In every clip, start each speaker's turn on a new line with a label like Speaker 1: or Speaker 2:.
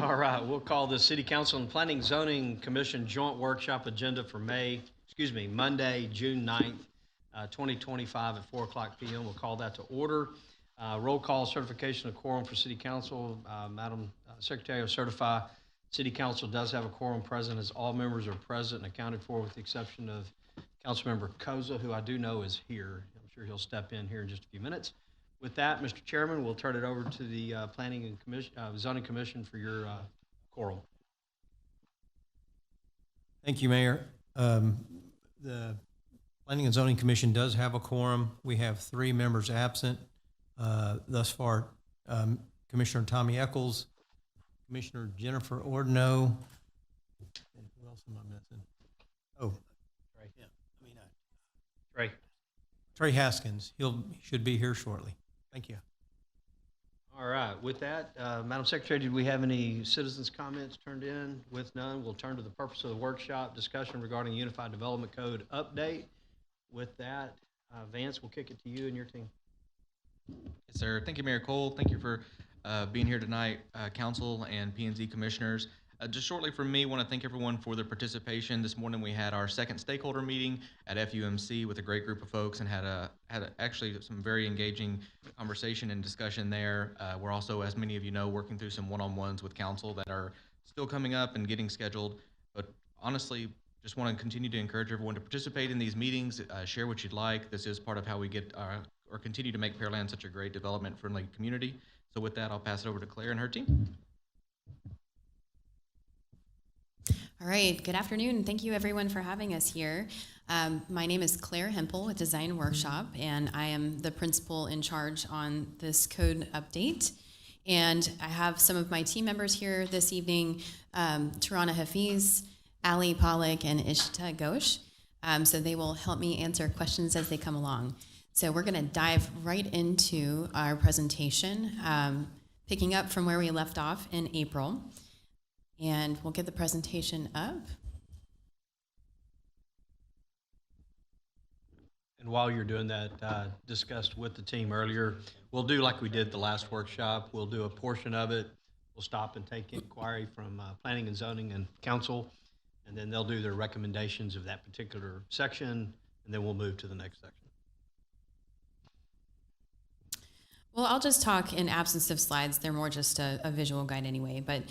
Speaker 1: All right, we'll call the City Council and Planning Zoning Commission Joint Workshop agenda for Monday, June 9th, 2025 at 4 o'clock p.m. We'll call that to order. Roll call certification of quorum for City Council. Madam Secretary will certify City Council does have a quorum present as all members are present and accounted for with the exception of Councilmember Koza, who I do know is here. I'm sure he'll step in here in just a few minutes. With that, Mr. Chairman, we'll turn it over to the Planning and Zoning Commission for your quorum.
Speaker 2: Thank you, Mayor. The Planning and Zoning Commission does have a quorum. We have 3 members absent thus far. Commissioner Tommy Eccles, Commissioner Jennifer Ordino, and who else am I missing? Oh,
Speaker 1: Trey.
Speaker 2: Yeah,
Speaker 1: Trey.
Speaker 2: Trey Haskins. He should be here shortly. Thank you.
Speaker 1: All right. With that, Madam Secretary, did we have any citizens' comments turned in? With none, we'll turn to the purpose of the workshop, discussion regarding Unified Development Code update. With that, Vance, we'll kick it to you and your team.
Speaker 3: Yes, sir. Thank you, Mayor Cole. Thank you for being here tonight, Council and P&Z Commissioners. Just shortly from me, I want to thank everyone for their participation. This morning we had our second stakeholder meeting at FUMC with a great group of folks and had actually some very engaging conversation and discussion there. We're also, as many of you know, working through some one-on-ones with council that are still coming up and getting scheduled. But honestly, just want to continue to encourage everyone to participate in these meetings, share what you'd like. This is part of how we get or continue to make Pearland such a great development-friendly community. So with that, I'll pass it over to Claire and her team.
Speaker 4: All right, good afternoon. Thank you everyone for having us here. My name is Claire Hempel with Design Workshop, and I am the principal in charge on this code update. And I have some of my team members here this evening, Tarana Hafiz, Ali Pollock, and Ishita Ghosh. So they will help me answer questions as they come along. So we're gonna dive right into our presentation, picking up from where we left off in April. And we'll get the presentation up.
Speaker 1: And while you're doing that, discussed with the team earlier, we'll do like we did the last workshop. We'll do a portion of it. We'll stop and take inquiry from Planning and Zoning and Council, and then they'll do their recommendations of that particular section, and then we'll move to the next section.
Speaker 4: Well, I'll just talk in absence of slides. They're more just a visual guide anyway, but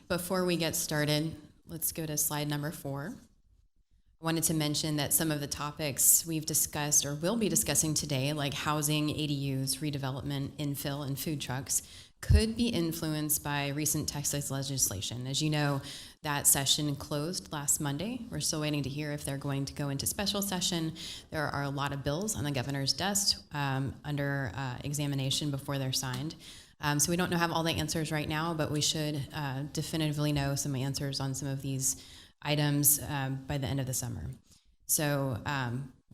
Speaker 4: before we get started, let's go to slide number 4. I wanted to mention that some of the topics we've discussed or will be discussing today, like housing, ADUs, redevelopment, infill, and food trucks, could be influenced by recent Texas legislation. As you know, that session closed last Monday. We're still waiting to hear if they're going to go into special session. There are a lot of bills on the governor's desk under examination before they're signed. So we don't have all the answers right now, but we should definitively know some answers on some of these items by the end of the summer. So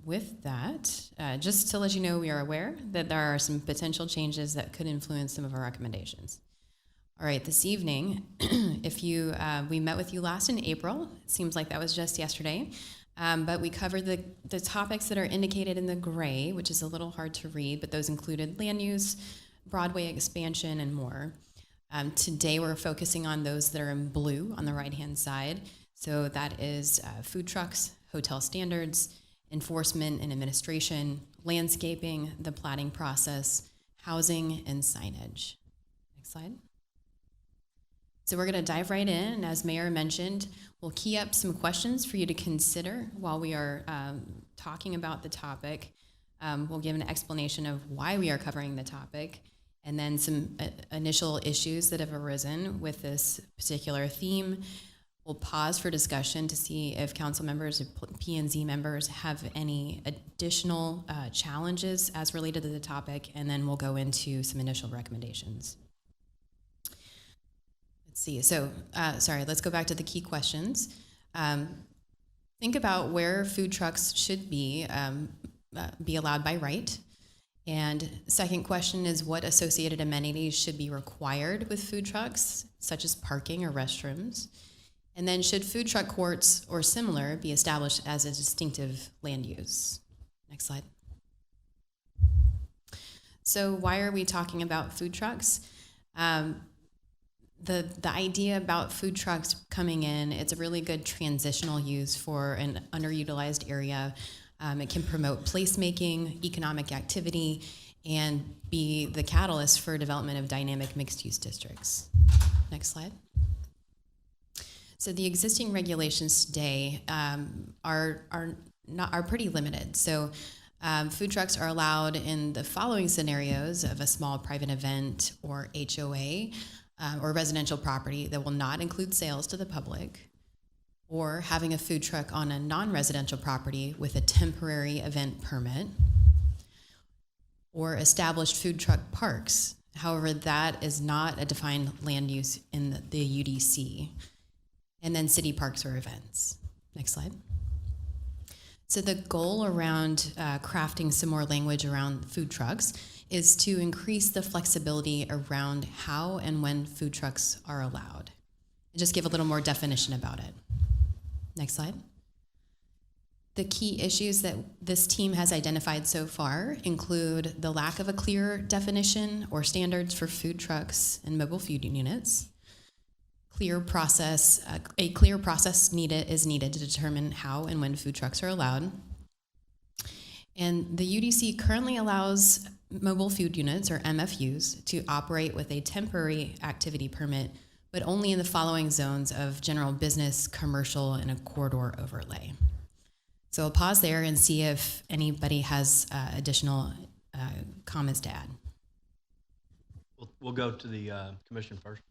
Speaker 4: with that, just to let you know, we are aware that there are some potential changes that could influence some of our recommendations. All right, this evening, we met with you last in April. It seems like that was just yesterday. But we covered the topics that are indicated in the gray, which is a little hard to read, but those included land use, Broadway expansion, and more. Today we're focusing on those that are in blue on the right-hand side. So that is food trucks, hotel standards, enforcement and administration, landscaping, the platting process, housing, and signage. Next slide. So we're gonna dive right in, and as Mayor mentioned, we'll key up some questions for you to consider while we are talking about the topic. We'll give an explanation of why we are covering the topic, and then some initial issues that have arisen with this particular theme. We'll pause for discussion to see if council members or P&Z members have any additional challenges as related to the topic, and then we'll go into some initial recommendations. Let's see, so, let's go back to the key questions. Think about where food trucks should be allowed by right. And second question is, what associated amenities should be required with food trucks, such as parking or restrooms? And then should food truck courts or similar be established as a distinctive land use? Next slide. So why are we talking about food trucks? the idea about food trucks coming in, it's a really good transitional use for an underutilized area. It can promote placemaking, economic activity, and be the catalyst for development of dynamic mixed-use districts. Next slide. So the existing regulations today are pretty limited. So food trucks are allowed in the following scenarios of a small private event or HOA or residential property that will not include sales to the public, or having a food truck on a non-residential property with a temporary event permit, or established food truck parks. However, that is not a defined land use in the UDC. And then city parks or events. Next slide. So the goal around crafting some more language around food trucks is to increase the flexibility around how and when food trucks are allowed. And just give a little more definition about it. Next slide. The key issues that this team has identified so far include the lack of a clear definition or standards for food trucks and mobile food units. A clear process is needed to determine how and when food trucks are allowed. And the UDC currently allows mobile food units, or MFUs, to operate with a temporary activity permit, but only in the following zones of general business, commercial, and a corridor overlay. So I'll pause there and see if anybody has additional comments to add.
Speaker 1: We'll go to the commission first.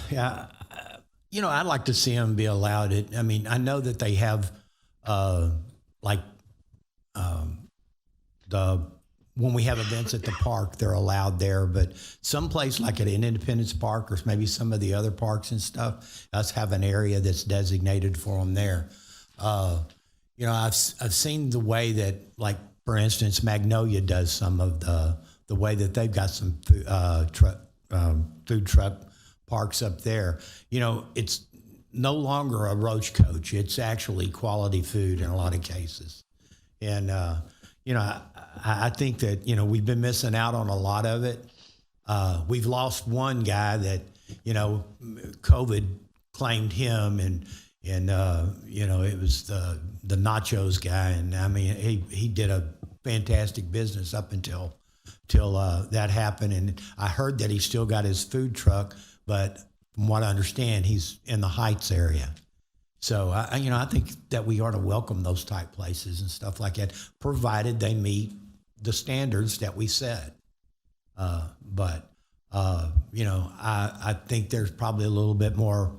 Speaker 5: Yeah, I'd like to see them be allowed it. I mean, I know that they have, when we have events at the park, they're allowed there, but someplace like at an Independence Park or maybe some of the other parks and stuff, us have an area that's designated for them there. I've seen the way that, like, for instance, Magnolia does some of the way that they've got some food truck parks up there. It's no longer a roach coach. It's actually quality food in a lot of cases. And, I think that, we've been missing out on a lot of it. We've lost one guy that, COVID claimed him and it was the nachos guy. And I mean, he did a fantastic business up until that happened. And I heard that he still got his food truck, but from what I understand, he's in the Heights area. So I think that we ought to welcome those type places and stuff like that, provided they meet the standards that we set. But I think there's probably a little bit more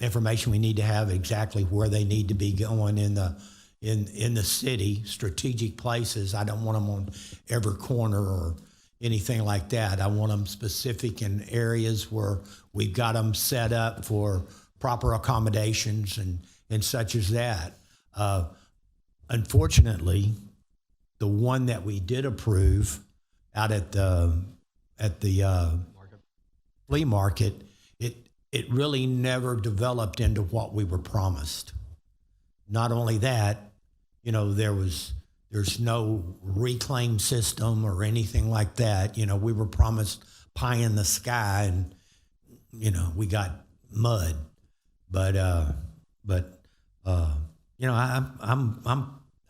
Speaker 5: information we need to have exactly where they need to be going in the city, strategic places. I don't want them on every corner or anything like that. I want them specific in areas where we've got them set up for proper accommodations and such as that. Unfortunately, the one that we did approve out at the flea market, it really never developed into what we were promised. Not only that, there's no reclaim system or anything like that. We were promised pie in the sky, and we got mud. But I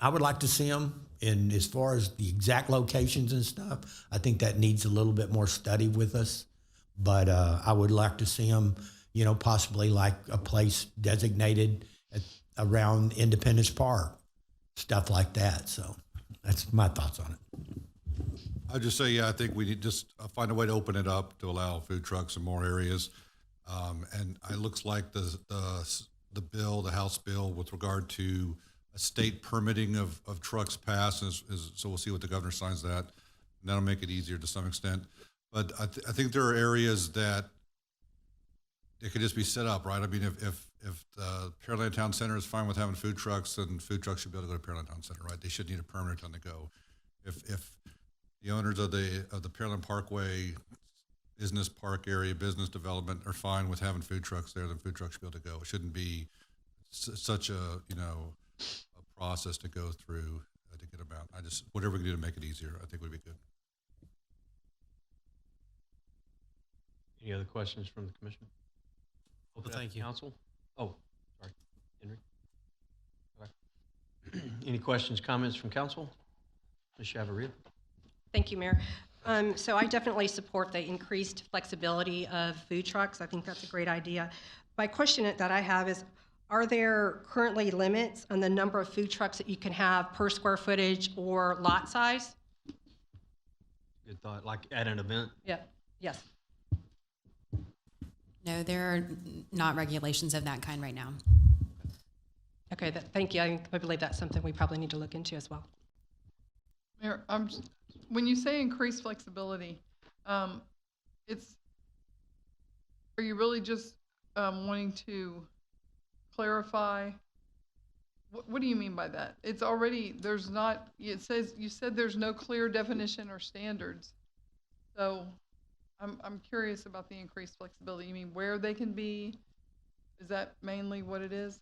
Speaker 5: would like to see them. And as far as the exact locations and stuff, I think that needs a little bit more study with us. But I would like to see them, possibly like a place designated around Independence Park, stuff like that. So that's my thoughts on it.
Speaker 6: I'd just say, I think we need just find a way to open it up to allow food trucks in more areas. And it looks like the House bill with regard to a state permitting of trucks passed, so we'll see what the governor signs that, and that'll make it easier to some extent. But I think there are areas that it could just be set up, right? I mean, if Pearland Town Center is fine with having food trucks, then food trucks should be able to go to Pearland Town Center, right? They should need a permit on the go. If the owners of the Pearland Parkway business park area, business development are fine with having food trucks there, then food trucks should be able to go. It shouldn't be such a process to go through to get them just whatever we can do to make it easier, I think would be good.
Speaker 1: Any other questions from the commission? Open it up
Speaker 2: thank
Speaker 1: to
Speaker 2: you.
Speaker 1: Council? Oh, sorry, Henry. Okay. Any questions, comments from council? Ms. Chavarria?
Speaker 7: Thank you, Mayor. So I definitely support the increased flexibility of food trucks. I think that's a great idea. My question that I have is, are there currently limits on the number of food trucks that you can have per square footage or lot size?
Speaker 1: Good thought, like at an event?
Speaker 7: Yeah, yes.
Speaker 4: No, there are not regulations of that kind right now.
Speaker 7: Okay, thank you. I believe that's something we probably need to look into as well.
Speaker 8: Mayor, when you say increased flexibility, are you really just wanting to clarify? What do you mean by that? It's already, you said there's no clear definition or standards. So I'm curious about the increased flexibility. You mean where they can be? Is that mainly what it is?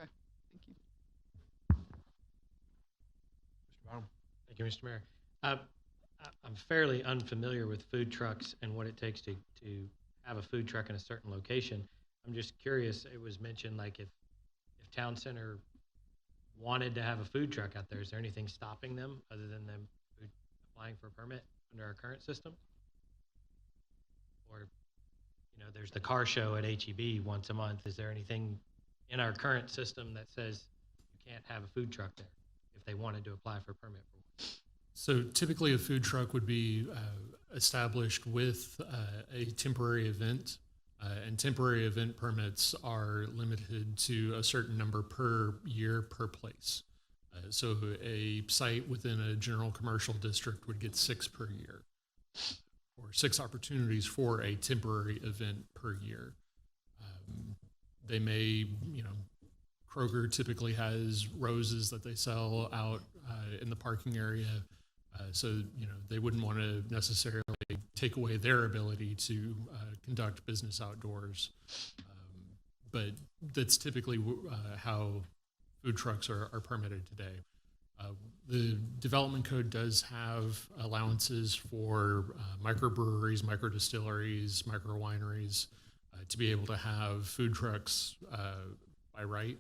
Speaker 8: Okay, thank you.
Speaker 1: Mr. Bynum?
Speaker 9: Thank you, Mr. Mayor. I'm fairly unfamiliar with food trucks and what it takes to have a food truck in a certain location. I'm just curious, it was mentioned like if Town Center wanted to have a food truck out there, is there anything stopping them other than them applying for a permit under our current system? Or, there's the car show at HEB once a month. Is there anything in our current system that says you can't have a food truck there if they wanted to apply for a permit for one?
Speaker 10: So typically a food truck would be established with a temporary event, and temporary event permits are limited to a certain number per year per place. So a site within a general commercial district would get 6 per year, or 6 opportunities for a temporary event per year. They may, Kroger typically has roses that they sell out in the parking area. So, they wouldn't want to necessarily take away their ability to conduct business outdoors. But that's typically how food trucks are permitted today. The development code does have allowances for microbreweries, microdistilleries, microwineries to be able to have food trucks by right.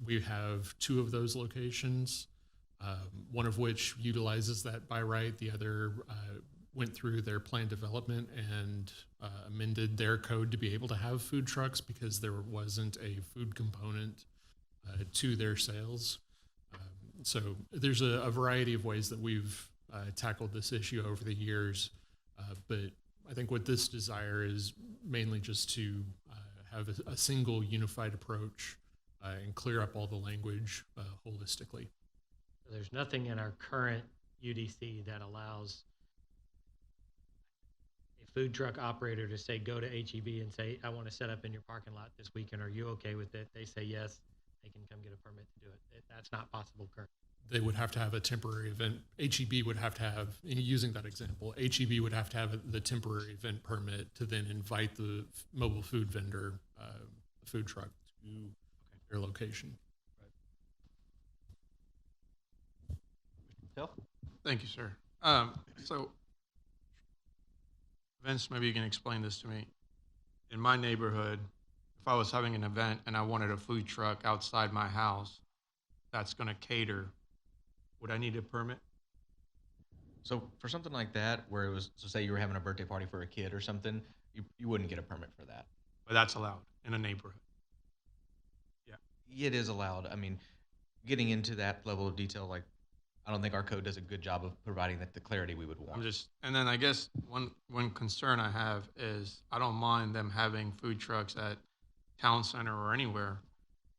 Speaker 10: We have 2 of those locations, one of which utilizes that by right. The other went through their plan development and amended their code to be able to have food trucks because there wasn't a food component to their sales. So there's a variety of ways that we've tackled this issue over the years, but I think what this desire is mainly just to have a single unified approach and clear up all the language holistically.
Speaker 9: So there's nothing in our current UDC that allows a food truck operator to say, go to HEB and say, I want to set up in your parking lot this weekend. Are you okay with it? They say yes, they can come get a permit to do it. That's not possible currently.
Speaker 10: They would have to have a temporary event. HEB would have to have, using that example, HEB would have to have the temporary event permit to then invite the mobile food vendor, food truck to their location.
Speaker 1: Patel?
Speaker 11: Thank you, sir. So, Vince, maybe you can explain this to me. In my neighborhood, if I was having an event and I wanted a food truck outside my house that's going to cater, would I need a permit?
Speaker 3: So for something like that, where it was, so say you were having a birthday party for a kid or something, you wouldn't get a permit for that.
Speaker 11: But that's allowed in a neighborhood.
Speaker 3: It is allowed. I mean, getting into that level of detail, like, I don't think our code does a good job of providing the clarity we would want.
Speaker 11: And then I guess one concern I have is I don't mind them having food trucks at Town Center or anywhere.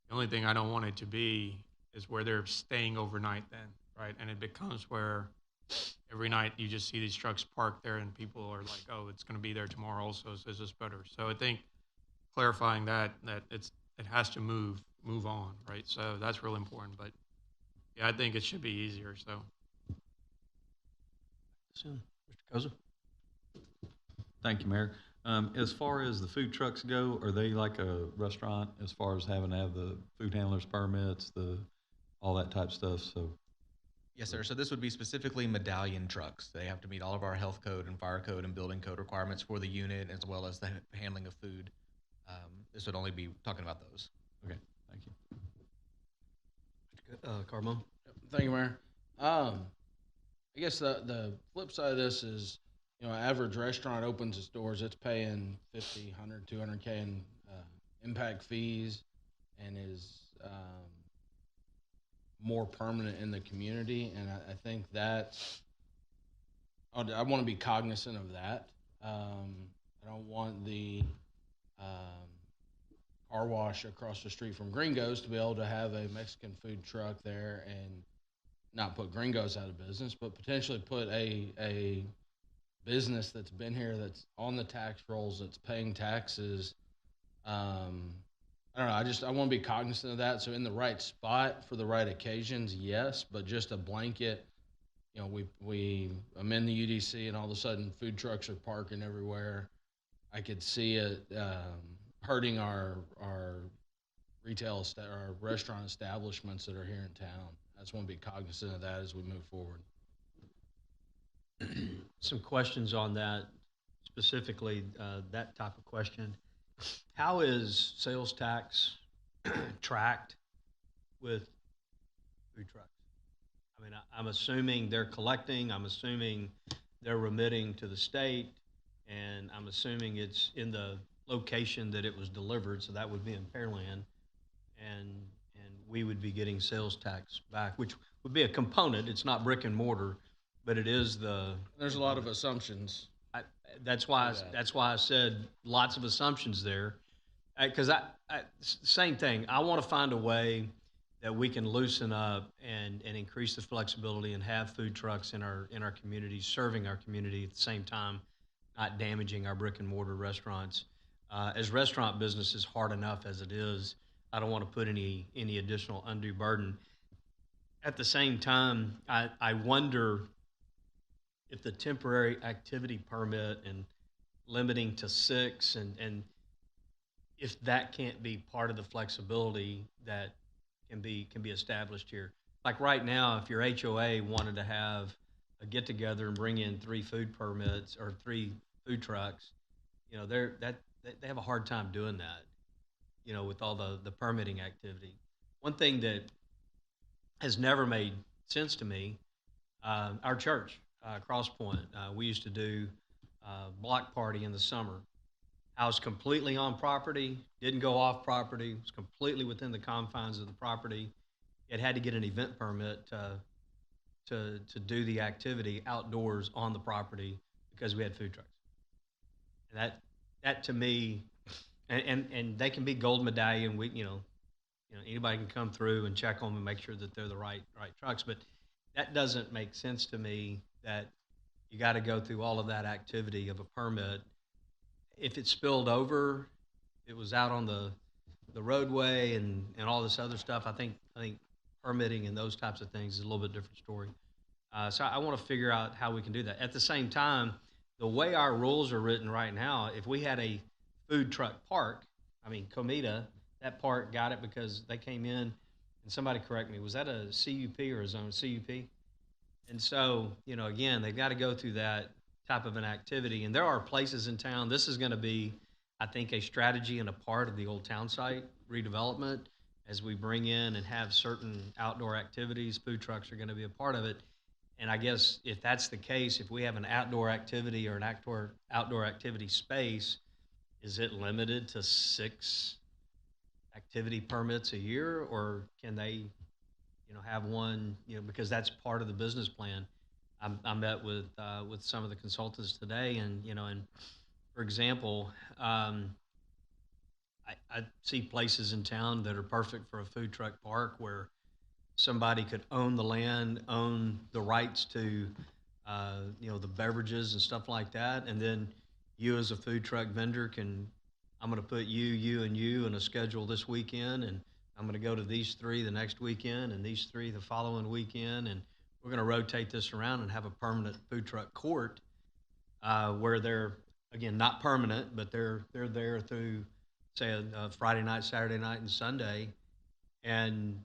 Speaker 11: The only thing I don't want it to be is where they're staying overnight then, right? And it becomes where every night you just see these trucks parked there and people are like, oh, it's going to be there tomorrow also, so is this better? So I think clarifying that it has to move on, right? So that's real important. But yeah, I think it should be easier. So,
Speaker 1: Mr. Koza?
Speaker 12: Thank you, Mayor. As far as the food trucks go, are they like a restaurant as far as having to have the food handlers permits, all that type stuff? So
Speaker 3: Yes, sir. So this would be specifically medallion trucks. They have to meet all of our health code and fire code and building code requirements for the unit as well as the handling of food. This would only be talking about those.
Speaker 12: Okay, thank you.
Speaker 1: Carbone?
Speaker 13: Thank you, Mayor. I guess the flip side of this is, average restaurant opens its doors, it's paying 50, 100, 200K in impact fees and is more permanent in the community. And I think that's, I want to be cognizant of that. I don't want the car wash across the street from Gringos to be able to have a Mexican food truck there and not put Gringos out of business, but potentially put a business that's been here, that's on the tax rolls, that's paying taxes. I don't know. I want to be cognizant of that. So in the right spot for the right occasions, yes, but just a blanket, we amend the UDC and all of a sudden food trucks are parking everywhere. I could see it hurting our retail our restaurant establishments that are here in town. I just want to be cognizant of that as we move forward.
Speaker 1: Some questions on that, specifically that type of question. How is sales tax tracked with food trucks? I mean, I'm assuming they're collecting, I'm assuming they're remitting to the state, and I'm assuming it's in the location that it was delivered, so that would be in Pearland, and we would be getting sales tax back, which would be a component. It's not brick and mortar, but it is the.
Speaker 13: There's a lot of assumptions.
Speaker 1: That's why I said lots of assumptions there, because same thing. I want to find a way that we can loosen up and increase the flexibility and have food trucks in our communities, serving our community at the same time, not damaging our brick and mortar restaurants. As restaurant business is hard enough as it is, I don't want to put any additional undue burden. At the same time, I wonder if the temporary activity permit and limiting to 6 and if that can't be part of the flexibility that can be established here. Like right now, if your HOA wanted to have a get together and bring in 3 food permits or 3 food trucks, they have a hard time doing that, with all the permitting activity. One thing that has never made sense to me, our church, Cross Point, we used to do block party in the summer. I was completely on property, didn't go off property, was completely within the confines of the property. It had to get an event permit to do the activity outdoors on the property because we had food trucks. And that to me, and they can be gold medallion. Anybody can come through and check them and make sure that they're the right trucks. But that doesn't make sense to me that you got to go through all of that activity of a permit. If it spilled over, it was out on the roadway and all this other stuff. I think permitting and those types of things is a little bit different story. So I want to figure out how we can do that. At the same time, the way our rules are written right now, if we had a food truck park, Comida, that park got it because they came in, and somebody correct me, was that a CUP or a zone CUP? And so, again, they've got to go through that type of an activity. And there are places in town, this is going to be, I think, a strategy and a part of the old town site redevelopment as we bring in and have certain outdoor activities. Food trucks are going to be a part of it. And I guess if that's the case, if we have an outdoor activity or an outdoor activity space, is it limited to 6 activity permits a year, or can they, have one, because that's part of the business plan. I met with some of the consultants today, and for example, I see places in town that are perfect for a food truck park where somebody could own the land, own the rights to the beverages and stuff like that, and then you as a food truck vendor I'm going to put you and you in a schedule this weekend, and I'm going to go to these 3 the next weekend and these 3 the following weekend, and we're going to rotate this around and have a permanent food truck court where they're, again, not permanent, but they're there through, say, a Friday night, Saturday night, and Sunday. And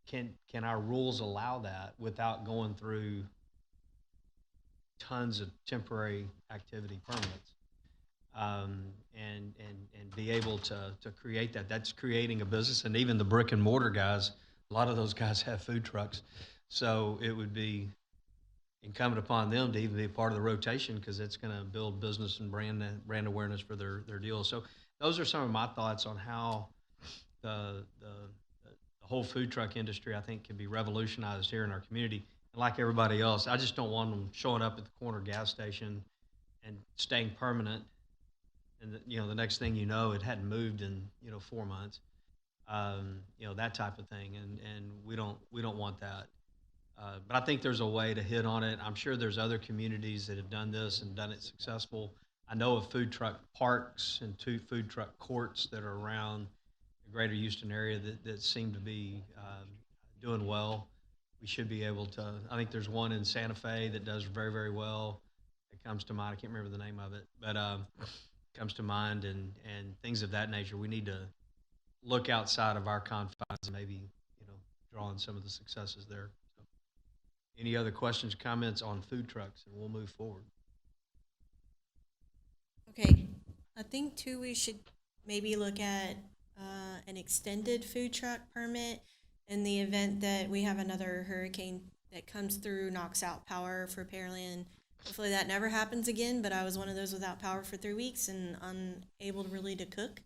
Speaker 1: can our rules allow that without going through tons of temporary activity permits? And be able to create that. That's creating a business, and even the brick and mortar guys, a lot of those guys have food trucks. So it would be incumbent upon them to even be a part of the rotation, because it's going to build business and brand awareness for their deal. So those are some of my thoughts on how the whole food truck industry, I think, can be revolutionized here in our community. And like everybody else, I just don't want them showing up at the corner gas station and staying permanent. And the next thing you know, it hadn't moved in 4 months. That type of thing, and we don't want that. But I think there's a way to hit on it. I'm sure there's other communities that have done this and done it successful. I know of food truck parks and 2 food truck courts that are around the greater Houston area that seem to be doing well. We should be able to. I think there's one in Santa Fe that does very, very well. It comes to mind. I can't remember the name of it, but comes to mind, and things of that nature. We need to look outside of our confines and maybe draw on some of the successes there. So, any other questions, comments on food trucks, and we'll move forward.
Speaker 14: Okay, I think too we should maybe look at an extended food truck permit in the event that we have another hurricane that comes through, knocks out power for Pearland. Hopefully that never happens again, but I was one of those without power for 3 weeks and unable really to cook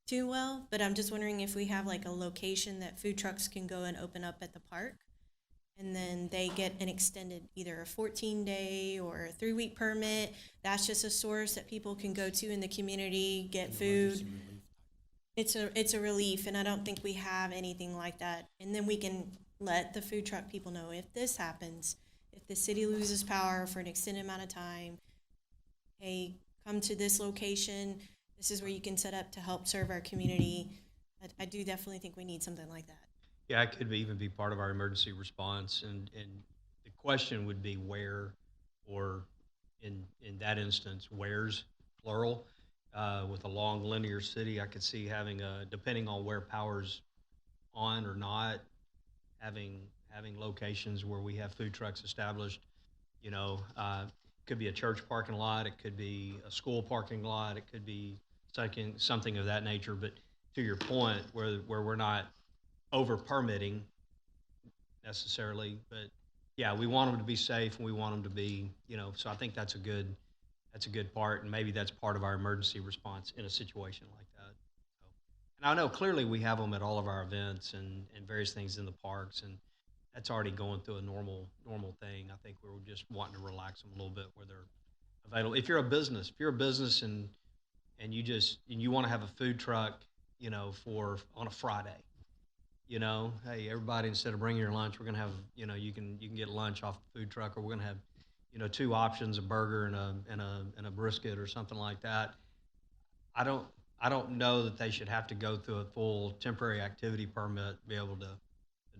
Speaker 14: too well. But I'm just wondering if we have like a location that food trucks can go and open up at the park, and then they get an extended either a 14-day or a 3-week permit. That's just a source that people can go to in the community, get food. It's a relief, and I don't think we have anything like that. And then we can let the food truck people know if this happens, if the city loses power for an extended amount of time, hey, come to this location. This is where you can set up to help serve our community. I do definitely think we need something like that.
Speaker 1: Yeah, it could even be part of our emergency response, and the question would be where, or in that instance, where's plural. With a long linear city, I could see having depending on where power's on or not, having locations where we have food trucks established. Could be a church parking lot, it could be a school parking lot, it could be something of that nature. But to your point, where we're not over permitting necessarily, but yeah, we want them to be safe, and we want them to be, so I think that's a good part, and maybe that's part of our emergency response in a situation like that. So, and I know clearly we have them at all of our events and various things in the parks, and that's already going through a normal thing. I think we're just wanting to relax them a little bit where they're available. If you're a business and you want to have a food truck, on a Friday, hey, everybody, instead of bringing your lunch, we're going to have, you can get lunch off the food truck, or we're going to have 2 options, a burger and a brisket or something like that. I don't know that they should have to go through a full temporary activity permit to be able to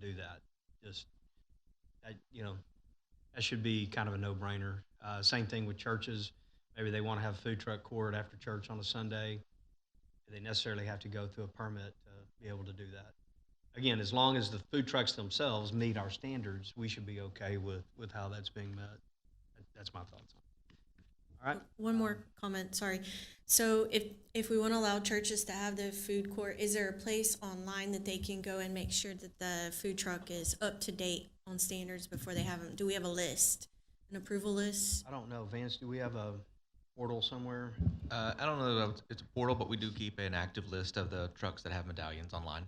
Speaker 1: do that. Just that should be kind of a no-brainer. Same thing with churches. Maybe they want to have a food truck court after church on a Sunday. Do they necessarily have to go through a permit to be able to do that? Again, as long as the food trucks themselves meet our standards, we should be okay with how that's being met. That's my thoughts on it. All right.
Speaker 14: One more comment, sorry. So if we want to allow churches to have the food court, is there a place online that they can go and make sure that the food truck is up to date on standards before they have them? Do we have a list, an approval list?
Speaker 1: I don't know, Vance, do we have a portal somewhere?
Speaker 3: I don't know if it's a portal, but we do keep an active list of the trucks that have medallions online.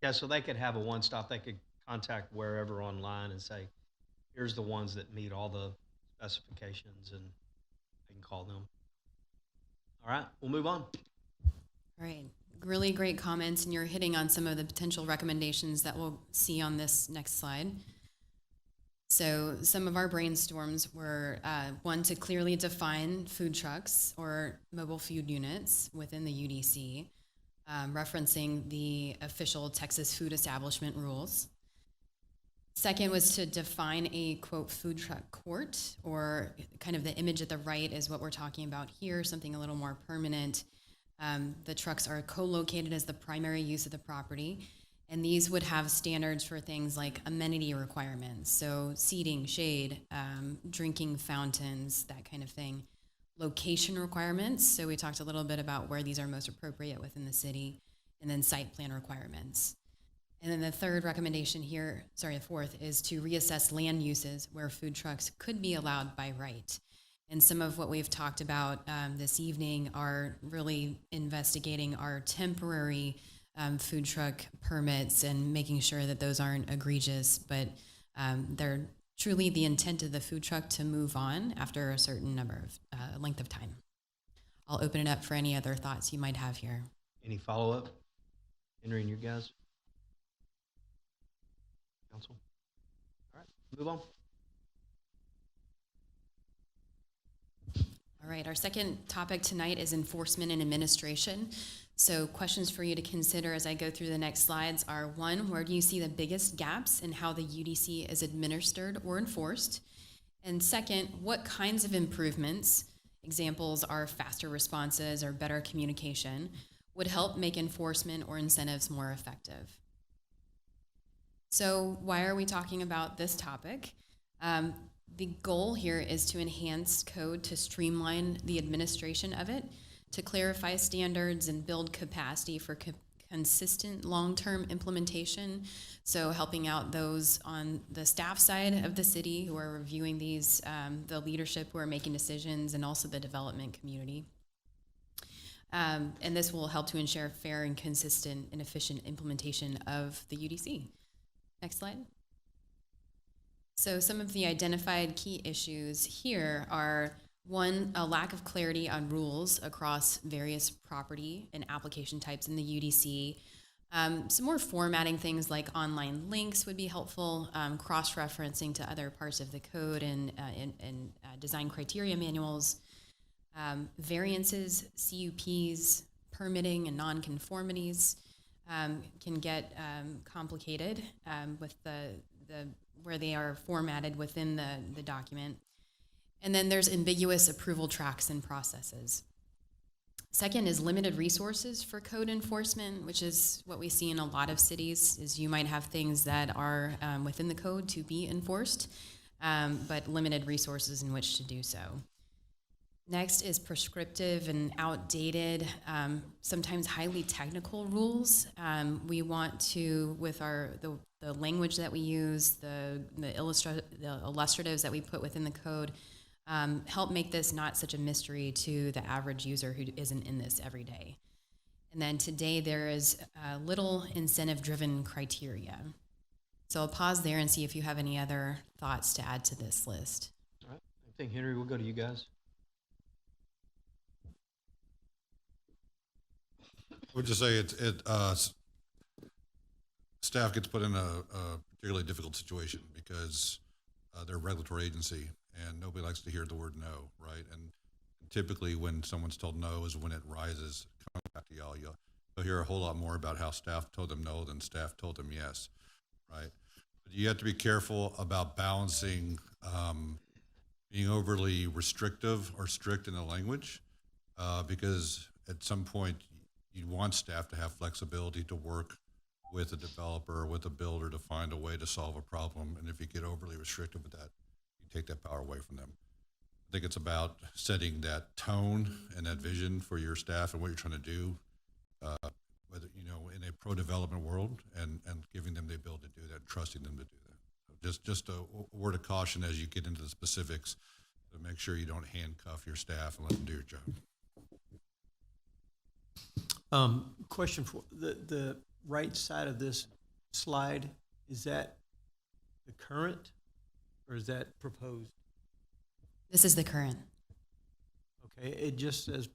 Speaker 1: Yeah, so they could have a one-stop. They could contact wherever online and say, here's the ones that meet all the specifications, and I can call them. All right, we'll move on.
Speaker 4: All right, really great comments, and you're hitting on some of the potential recommendations that we'll see on this next slide. So some of our brainstorms were one, to clearly define food trucks or mobile food units within the UDC, referencing the official Texas food establishment rules. Second was to define a, quote, food truck court, or kind of the image at the right is what we're talking about here, something a little more permanent. The trucks are co-located as the primary use of the property, And these would have standards for things like amenity requirements, so seating, shade, drinking fountains, that kind of thing. Location requirements, so we talked a little bit about where these are most appropriate within the city, and then site plan requirements. And then the third recommendation here, the fourth, is to reassess land uses where food trucks could be allowed by right. And some of what we've talked about this evening are really investigating our temporary food truck permits and making sure that those aren't egregious, but they're truly the intent of the food truck to move on after a certain number of length of time. I'll open it up for any other thoughts you might have here.
Speaker 1: Any follow-up? Henry and you guys? Council? All right, move on.
Speaker 4: All right, our second topic tonight is enforcement and administration. So questions for you to consider as I go through the next slides are: one, where do you see the biggest gaps in how the UDC is administered or enforced? And second, what kinds of improvements, examples are faster responses or better communication, would help make enforcement or incentives more effective? So why are we talking about this topic? The goal here is to enhance code to streamline the administration of it, to clarify standards and build capacity for consistent long-term implementation. So helping out those on the staff side of the city who are reviewing these, the leadership who are making decisions, and also the development community. And this will help to ensure fair and consistent and efficient implementation of the UDC. Next slide. So some of the identified key issues here are: one, a lack of clarity on rules across various property and application types in the UDC. Some more formatting things like online links would be helpful, cross-referencing to other parts of the code and design criteria manuals. Variances, CUPs, permitting, and nonconformities can get complicated with the where they are formatted within the document. And then there's ambiguous approval tracks and processes. Second is limited resources for code enforcement, which is what we see in a lot of cities, is you might have things that are within the code to be enforced, but limited resources in which to do so. Next is prescriptive and outdated, sometimes highly technical rules. We want to, with the language that we use, the illustratives that we put within the code, help make this not such a mystery to the average user who isn't in this every day. And then today there is little incentive-driven criteria. So I'll pause there and see if you have any other thoughts to add to this list.
Speaker 1: All right, I think, Henry, we'll go to you guys.
Speaker 6: I would just say staff gets put in a particularly difficult situation because they're a regulatory agency and nobody likes to hear the word no, right? And typically when someone's told no is when it rises, coming back to y'all. You'll hear a whole lot more about how staff told them no than staff told them yes, right? But you have to be careful about balancing being overly restrictive or strict in the language because at some point you want staff to have flexibility to work with a developer or with a builder to find a way to solve a problem. And if you get overly restrictive with that, you take that power away from them. I think it's about setting that tone and that vision for your staff and what you're trying to do, whether, in a pro-development world, and giving them the ability to do that, and trusting them to do that. So just a word of caution as you get into the specifics to make sure you don't handcuff your staff and let them do your job.
Speaker 2: Question for the right side of this slide, is that the current or is that proposed?
Speaker 4: This is the current.
Speaker 2: Okay, it just says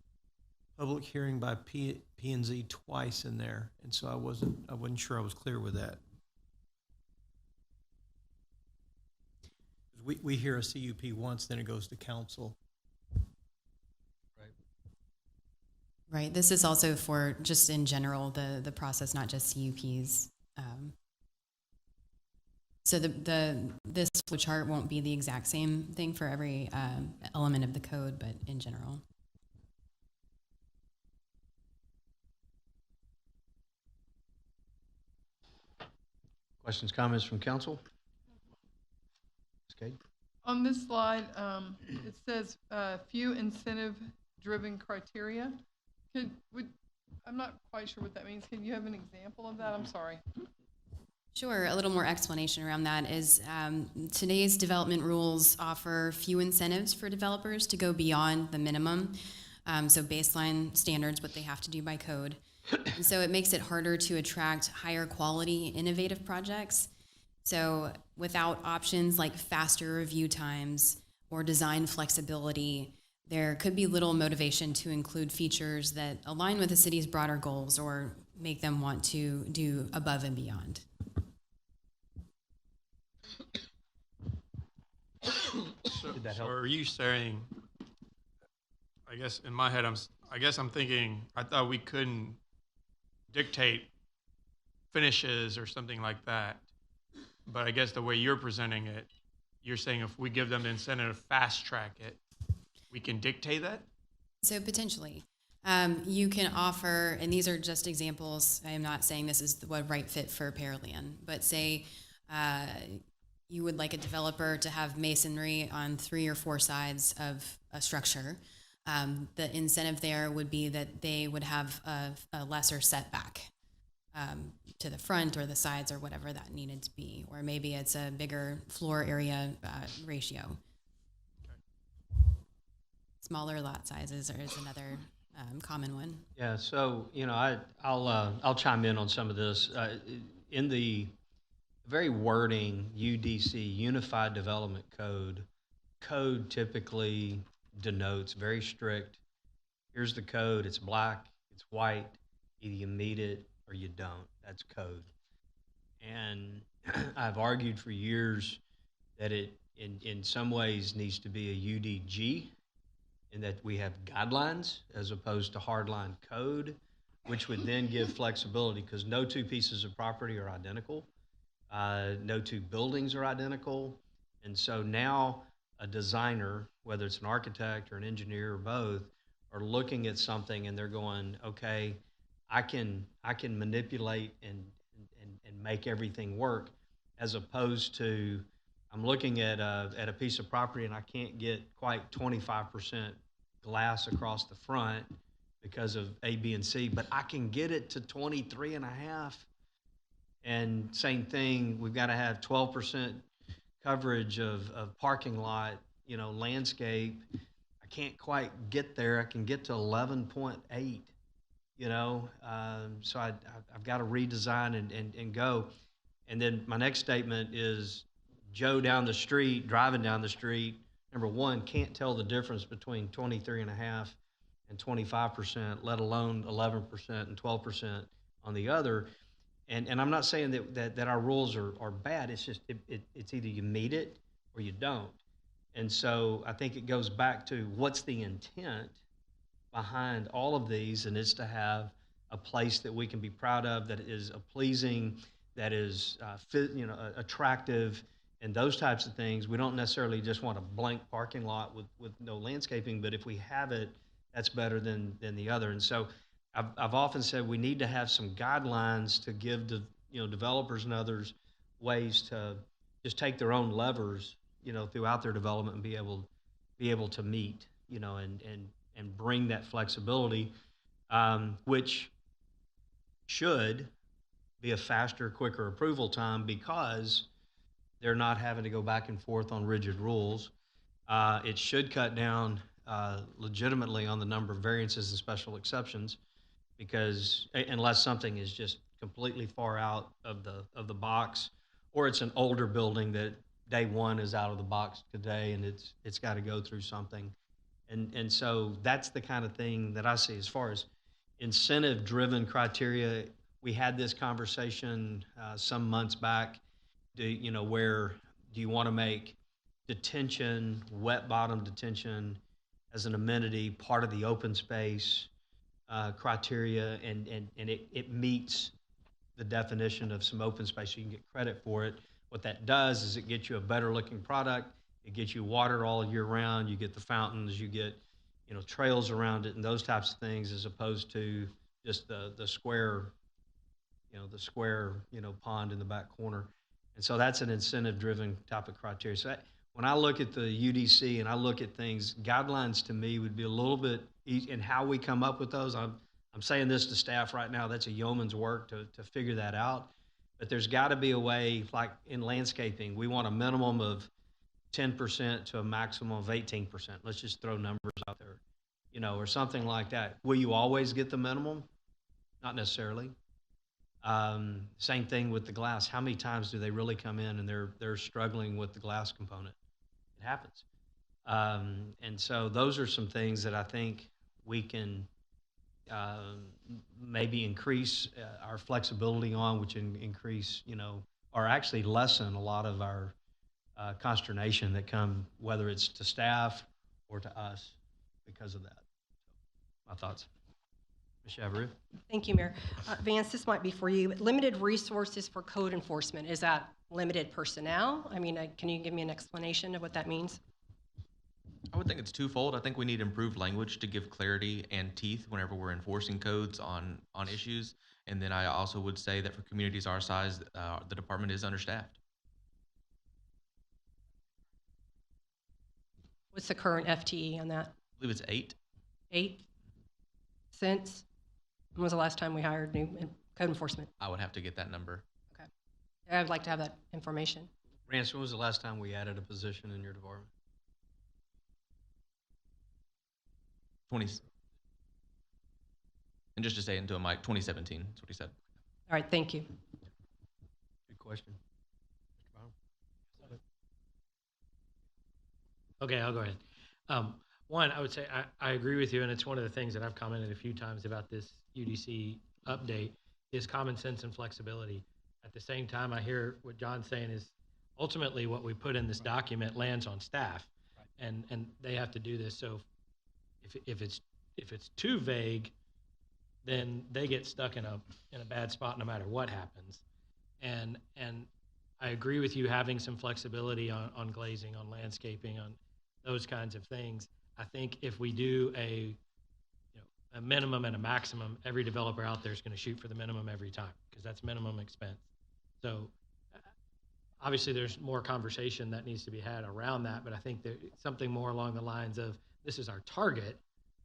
Speaker 2: public hearing by P&Z twice in there, and so I wasn't sure I was clear with that. We hear a CUP once, then it goes to council.
Speaker 4: Right. This is also for just in general the process, not just CUPs. So this flow chart won't be the exact same thing for every element of the code, but in general.
Speaker 1: Questions, comments from council? Okay.
Speaker 8: On this slide, it says few incentive-driven criteria. I'm not quite sure what that means. Can you have an example of that? I'm sorry.
Speaker 4: Sure, a little more explanation around that is today's development rules offer few incentives for developers to go beyond the minimum. So baseline standards, what they have to do by code. And so it makes it harder to attract higher quality, innovative projects. So without options like faster review times or design flexibility, there could be little motivation to include features that align with the city's broader goals or make them want to do above and beyond.
Speaker 11: So are you saying, I guess in my head, I'm thinking, I thought we couldn't dictate finishes or something like that. But I guess the way you're presenting it, you're saying if we give them the incentive to fast track it, we can dictate that?
Speaker 4: So potentially. You can offer, and these are just examples, I am not saying this is the right fit for Pearland, but say you would like a developer to have masonry on 3 or 4 sides of a structure. The incentive there would be that they would have a lesser setback to the front or the sides or whatever that needed to be, or maybe it's a bigger floor area ratio. Smaller lot sizes is another common one.
Speaker 1: Yeah, so, I'll chime in on some of this. In the very wording, UDC, Unified Development Code typically denotes very strict, here's the code, it's black, it's white, either you meet it or you don't. That's code. And I've argued for years that it, in some ways, needs to be a UDG, in that we have guidelines as opposed to hardline code, which would then give flexibility, because no 2 pieces of property are identical. No 2 buildings are identical. And so now a designer, whether it's an architect or an engineer or both, are looking at something and they're going, okay, I can manipulate and make everything work, as opposed to I'm looking at a piece of property and I can't get quite 25% glass across the front because of A, B, and C, but I can get it to 23.5. And same thing, we've got to have 12% coverage of parking lot, landscape. I can't quite get there. I can get to 11.8, so I've got to redesign and go. And then my next statement is Joe down the street, driving down the street, number one, can't tell the difference between 23.5 and 25%, let alone 11% and 12% on the other. And I'm not saying that our rules are bad. It's just it's either you meet it or you don't. And so I think it goes back to what's the intent behind all of these, and it's to have a place that we can be proud of, that is pleasing, that is attractive, and those types of things. We don't necessarily just want a blank parking lot with no landscaping, but if we have it, that's better than the other. And so I've often said we need to have some guidelines to give developers and others ways to just take their own levers, throughout their development and be able to meet, and bring that flexibility, which should be a faster, quicker approval time, because they're not having to go back and forth on rigid rules. It should cut down legitimately on the number of variances and special exceptions, because unless something is just completely far out of the box, or it's an older building that day one is out of the box today and it's got to go through something. And so that's the kind of thing that I see as far as incentive-driven criteria. We had this conversation some months back. Where do you want to make detention, wet bottom detention, as an amenity part of the open space criteria, and it meets the definition of some open space, so you can get credit for it. What that does is it gets you a better looking product. It gets you water all year round. You get the fountains, you get trails around it and those types of things, as opposed to just the square the square, pond in the back corner. And so that's an incentive-driven type of criteria. So when I look at the UDC and I look at things, guidelines to me would be a little bit easy, and how we come up with those. I'm saying this to staff right now. That's a yeoman's work to figure that out. But there's got to be a way, like in landscaping, we want a minimum of 10% to a maximum of 18%. Let's just throw numbers out there, or something like that. Will you always get the minimum? Not necessarily. Same thing with the glass. How many times do they really come in and they're struggling with the glass component? It happens. And so those are some things that I think we can maybe increase our flexibility on, which increase, or actually lessen a lot of our consternation that come, whether it's to staff or to us, because of that. My thoughts. Ms. Chavru?
Speaker 7: Thank you, Mayor. Vance, this might be for you. Limited resources for code enforcement, is that limited personnel? I mean, can you give me an explanation of what that means?
Speaker 3: I would think it's twofold. I think we need improved language to give clarity and teeth whenever we're enforcing codes on issues. And then I also would say that for communities our size, the department is understaffed.
Speaker 7: What's the current FTE on that?
Speaker 3: I believe it's 8.
Speaker 7: 8? Since? When was the last time we hired new code enforcement?
Speaker 3: I would have to get that number.
Speaker 7: Okay. I'd like to have that information.
Speaker 1: Rance, when was the last time we added a position in your department?
Speaker 3: 20. And just to say into a mic, 2017 is what he said.
Speaker 7: All right, thank you.
Speaker 1: Good question.
Speaker 9: Okay, I'll go ahead. One, I would say I agree with you, and it's one of the things that I've commented a few times about this UDC update is common sense and flexibility. At the same time, I hear what John's saying is ultimately what we put in this document lands on staff, and they have to do this. So if it's too vague, then they get stuck in a bad spot no matter what happens. And I agree with you having some flexibility on glazing, on landscaping, on those kinds of things. I think if we do a minimum and a maximum, every developer out there is going to shoot for the minimum every time because that's minimum expense. So obviously there's more conversation that needs to be had around that, but I think there's something more along the lines of this is our target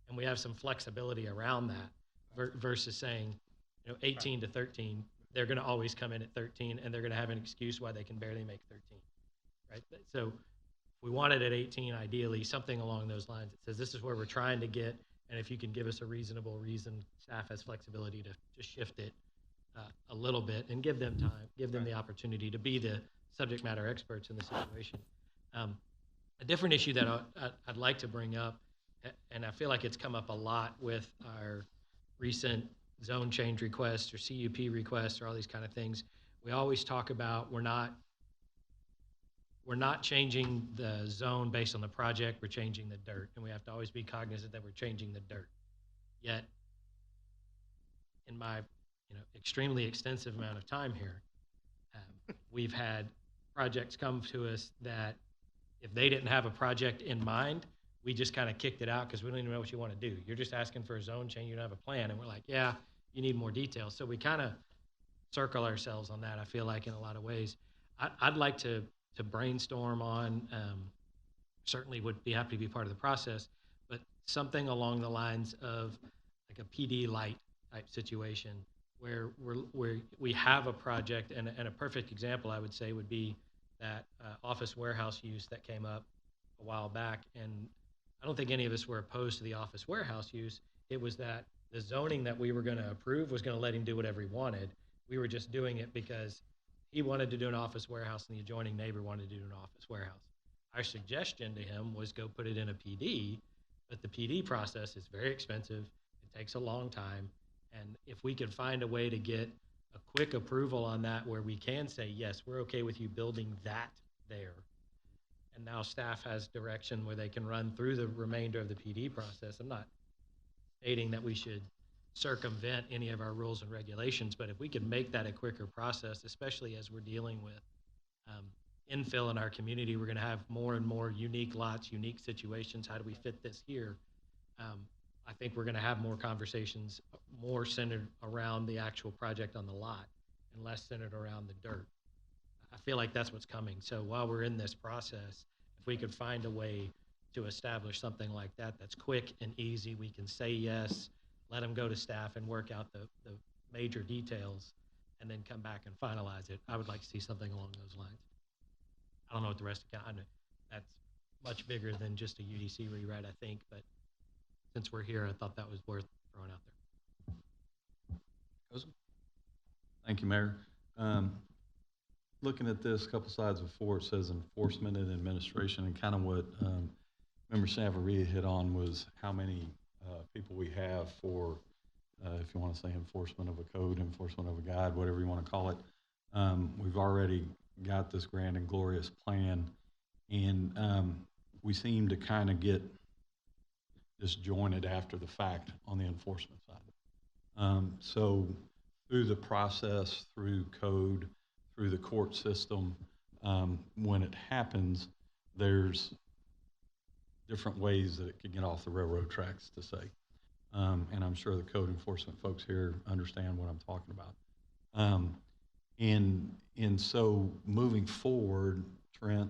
Speaker 9: and we have some flexibility around that versus saying, 18 to 13, they're going to always come in at 13 and they're going to have an excuse why they can barely make 13, right? So we want it at 18, ideally, something along those lines. It says this is where we're trying to get, and if you can give us a reasonable reason, staff has flexibility to shift it a little bit and give them time, give them the opportunity to be the subject matter experts in the situation. A different issue that I'd like to bring up, and I feel like it's come up a lot with our recent zone change requests or CUP requests or all these kind of things. We always talk about we're not changing the zone based on the project, we're changing the dirt. And we have to always be cognizant that we're changing the dirt. Yet, in my extremely extensive amount of time here, we've had projects come to us that if they didn't have a project in mind, we just kind of kicked it out because we don't even know what you want to do. You're just asking for a zone change, you don't have a plan. And we're like, yeah, you need more details. So we kind of circle ourselves on that, I feel like, in a lot of ways. I'd like to brainstorm on, certainly would be happy to be part of the process, but something along the lines of like a PD light type situation where we have a project, and a perfect example I would say would be that office warehouse use that came up a while back. And I don't think any of us were opposed to the office warehouse use. It was that the zoning that we were going to approve was going to let him do whatever he wanted. We were just doing it because he wanted to do an office warehouse and the adjoining neighbor wanted to do an office warehouse. Our suggestion to him was go put it in a PD, but the PD process is very expensive. It takes a long time. And if we could find a way to get a quick approval on that where we can say, yes, we're okay with you building that there. And now staff has direction where they can run through the remainder of the PD process. I'm not stating that we should circumvent any of our rules and regulations, but if we could make that a quicker process, especially as we're dealing with infill in our community, we're going to have more and more unique lots, unique situations. How do we fit this here? I think we're going to have more conversations, more centered around the actual project on the lot. and less centered around the dirt. I feel like that's what's coming. So while we're in this process, if we could find a way to establish something like that that's quick and easy, we can say yes, let them go to staff and work out the major details, and then come back and finalize it. I would like to see something along those lines. I don't know what the rest of I know that's much bigger than just a UDC rewrite, I think, but since we're here, I thought that was worth throwing out there.
Speaker 12: Thank you, Mayor. Looking at this, a couple slides before, it says enforcement and administration, and kind of what Member Savaria hit on was how many people we have for, if you want to say enforcement of a code, enforcement of a guide, whatever you want to call it. We've already got this grand and glorious plan, and we seem to kind of get disjointed after the fact on the enforcement side. So through the process, through code, through the court system, when it happens, there's different ways that it could get off the railroad tracks, to say. And I'm sure the code enforcement folks here understand what I'm talking about. And so moving forward, Trent,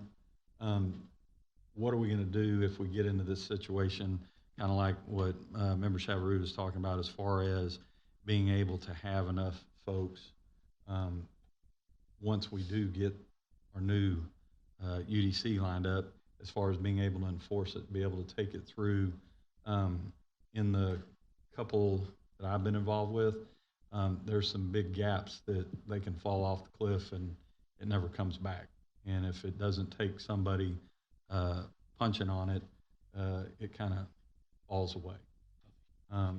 Speaker 12: what are we going to do if we get into this situation, kind of like what Member Chavarud is talking about, as far as being able to have enough folks once we do get our new UDC lined up, as far as being able to enforce it, be able to take it through. In the couple that I've been involved with, there's some big gaps that they can fall off the cliff and it never comes back. And if it doesn't take somebody punching on it, it kind of falls away.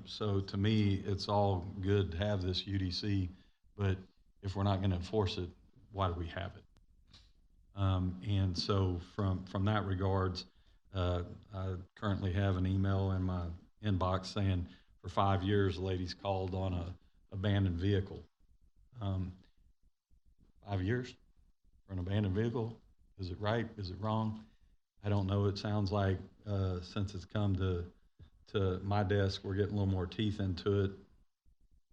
Speaker 12: So to me, it's all good to have this UDC, but if we're not going to enforce it, why do we have it? And so from that regards, I currently have an email in my inbox saying for 5 years, the lady's called on a abandoned vehicle. 5 years for an abandoned vehicle? Is it right? Is it wrong? I don't know. It sounds like since it's come to my desk, we're getting a little more teeth into it.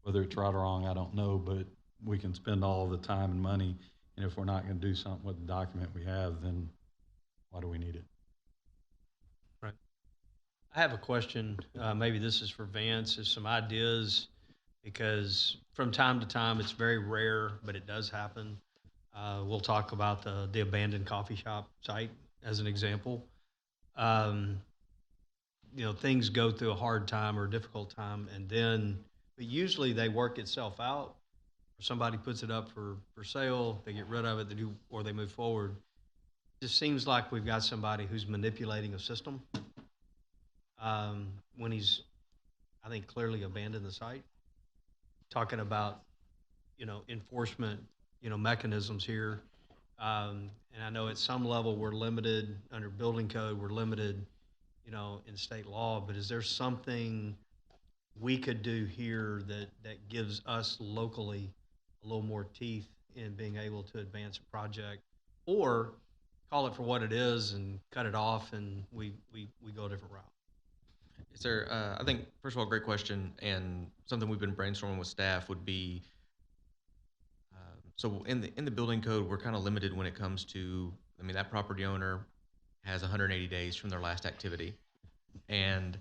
Speaker 12: Whether it's right or wrong, I don't know, but we can spend all the time and money, and if we're not going to do something with the document we have, then why do we need it?
Speaker 1: Right. I have a question. Maybe this is for Vance. Is some ideas, because from time to time, it's very rare, but it does happen. We'll talk about the abandoned coffee shop site as an example. Things go through a hard time or a difficult time, and then, but usually they work itself out, or somebody puts it up for sale, they get rid of it, or they move forward. It just seems like we've got somebody who's manipulating a system when he's, I think, clearly abandoned the site. Talking about, enforcement, mechanisms here. And I know at some level we're limited under building code, we're limited, in state law, but is there something we could do here that gives us locally a little more teeth in being able to advance a project, or call it for what it is and cut it off and we go a different route?
Speaker 3: Yes, sir. I think, first of all, great question, and something we've been brainstorming with staff would be, so in the building code, we're kind of limited when it comes to, that property owner has 180 days from their last activity. And,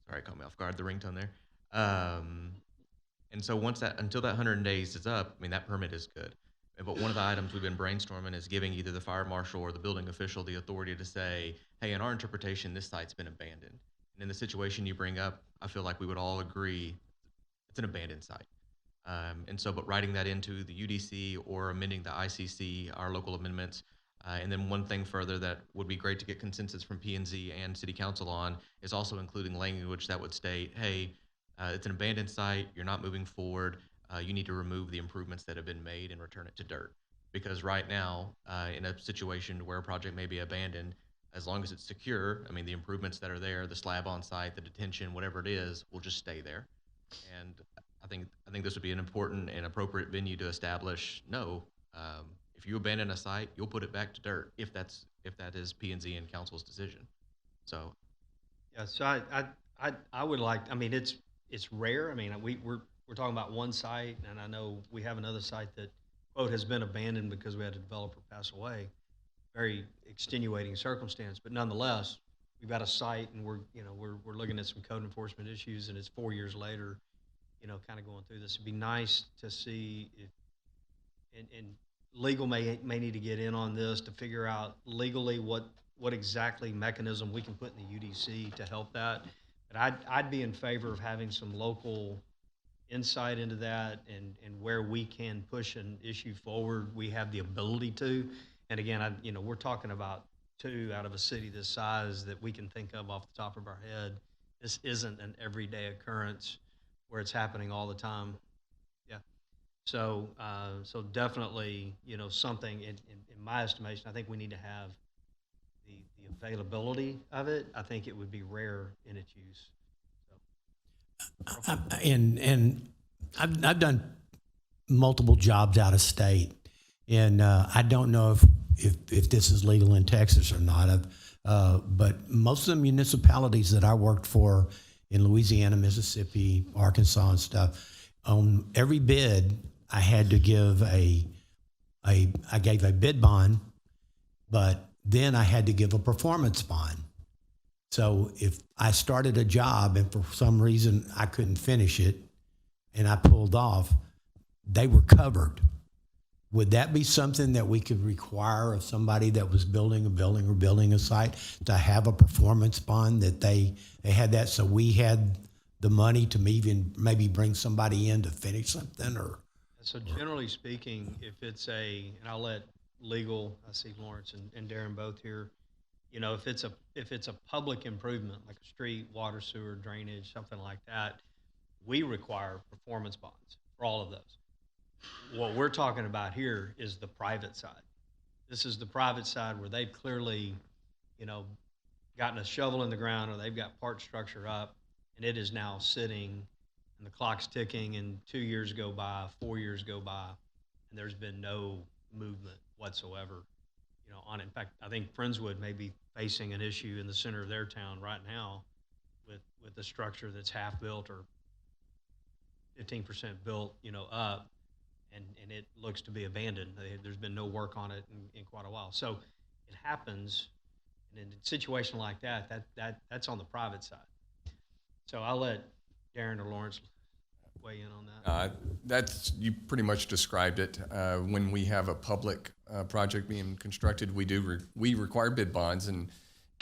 Speaker 3: sorry, caught me off guard, the ringtone there. And so until that 100 days is up, that permit is good. But one of the items we've been brainstorming is giving either the fire marshal or the building official the authority to say, hey, in our interpretation, this site's been abandoned. And in the situation you bring up, I feel like we would all agree it's an abandoned site. And so, but writing that into the UDC or amending the ICC, our local amendments, and then one thing further that would be great to get consensus from P&Z and City Council on is also including language that would state, hey, it's an abandoned site, you're not moving forward, you need to remove the improvements that have been made and return it to dirt. Because right now, in a situation where a project may be abandoned, as long as it's secure, the improvements that are there, the slab on site, the detention, whatever it is, will just stay there. And I think this would be an important and appropriate venue to establish, if you abandon a site, you'll put it back to dirt if that is P&Z and council's decision. So,
Speaker 1: yeah. So I would like. it's rare. We're talking about one site, and I know we have another site that, of quote, has been abandoned because we had a developer pass away. Very extenuating circumstance, but nonetheless, we've got a site and we're looking at some code enforcement issues, and it's 4 years later, kind of going through this. It'd be nice to see if, and legal may need to get in on this to figure out legally what exactly mechanism we can put in the UDC to help that. But I'd be in favor of having some local insight into that, and where we can push an issue forward, we have the ability to. And again, we're talking about 2 out of a city this size that we can think of off the top of our head. This isn't an everyday occurrence where it's happening all the time. Yeah. So definitely, something in my estimation, I think we need to have the availability of it. I think it would be rare in its use.
Speaker 5: And I've done multiple jobs out of state, and I don't know if this is legal in Texas or not. But most of the municipalities that I worked for in Louisiana, Mississippi, Arkansas, and stuff, on every bid I had to give I gave a bid bond, but then I had to give a performance bond. So if I started a job and for some reason I couldn't finish it and I pulled off, they were covered. Would that be something that we could require of somebody that was building a building or building a site to have a performance bond, that they had that, so we had the money to even maybe bring somebody in to finish something? Or
Speaker 1: so generally speaking, if it's and I'll let legal, I see Lawrence and Darren both here, if it's a public improvement like a street, water, sewer, drainage, something like that, we require performance bonds for all of those. What we're talking about here is the private side. This is the private side where they've clearly, gotten a shovel in the ground, or they've got part structure up, and it is now sitting, and the clock's ticking, and 2 years go by, 4 years go by, and there's been no movement whatsoever, on it. In fact, I think Friendswood may be facing an issue in the center of their town right now with a structure that's half built or 15% built, up, and it looks to be abandoned. There's been no work on it in quite a while. So it happens, and in a situation like that's on the private side. So I'll let Darren or Lawrence weigh in on that.
Speaker 15: You pretty much described it. When we have a public project being constructed, we require bid bonds, and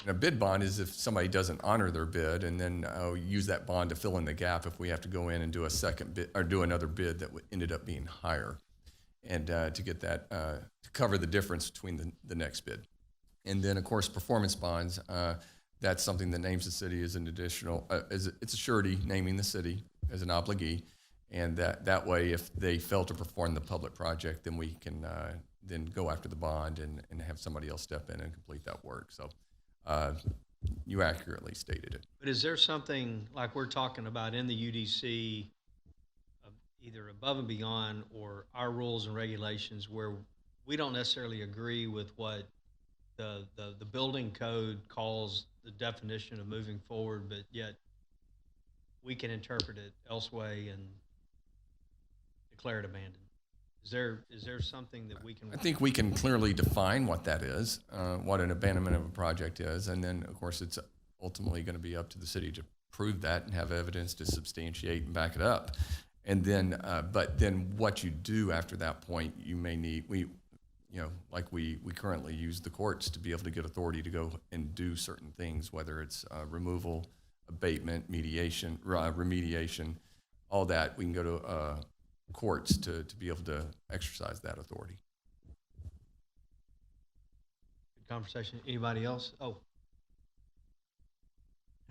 Speaker 15: a bid bond is if somebody doesn't honor their bid, and then use that bond to fill in the gap if we have to go in and do a second bid or do another bid that ended up being higher, and to get that to cover the difference between the next bid. And then of course performance bonds. That's something that names the city as an additional. It's a surety naming the city as an obligee, and that way, if they fail to perform the public project, then we can then go after the bond and have somebody else step in and complete that work. So you accurately stated it.
Speaker 1: But is there something like we're talking about in the UDC, either above and beyond or our rules and regulations, where we don't necessarily agree with what the building code calls the definition of moving forward, but yet we can interpret it elsewhere and declare it abandoned? Is there something that we can?
Speaker 15: I think we can clearly define what that is, what an abandonment of a project is, and then of course it's ultimately going to be up to the city to prove that and have evidence to substantiate and back it up. And then, but then what you do after that point, you may need we currently use the courts to be able to get authority to go and do certain things, whether it's removal, abatement, mediation, remediation, all that. We can go to courts to be able to exercise that authority.
Speaker 1: Good conversation. Anybody else? Oh.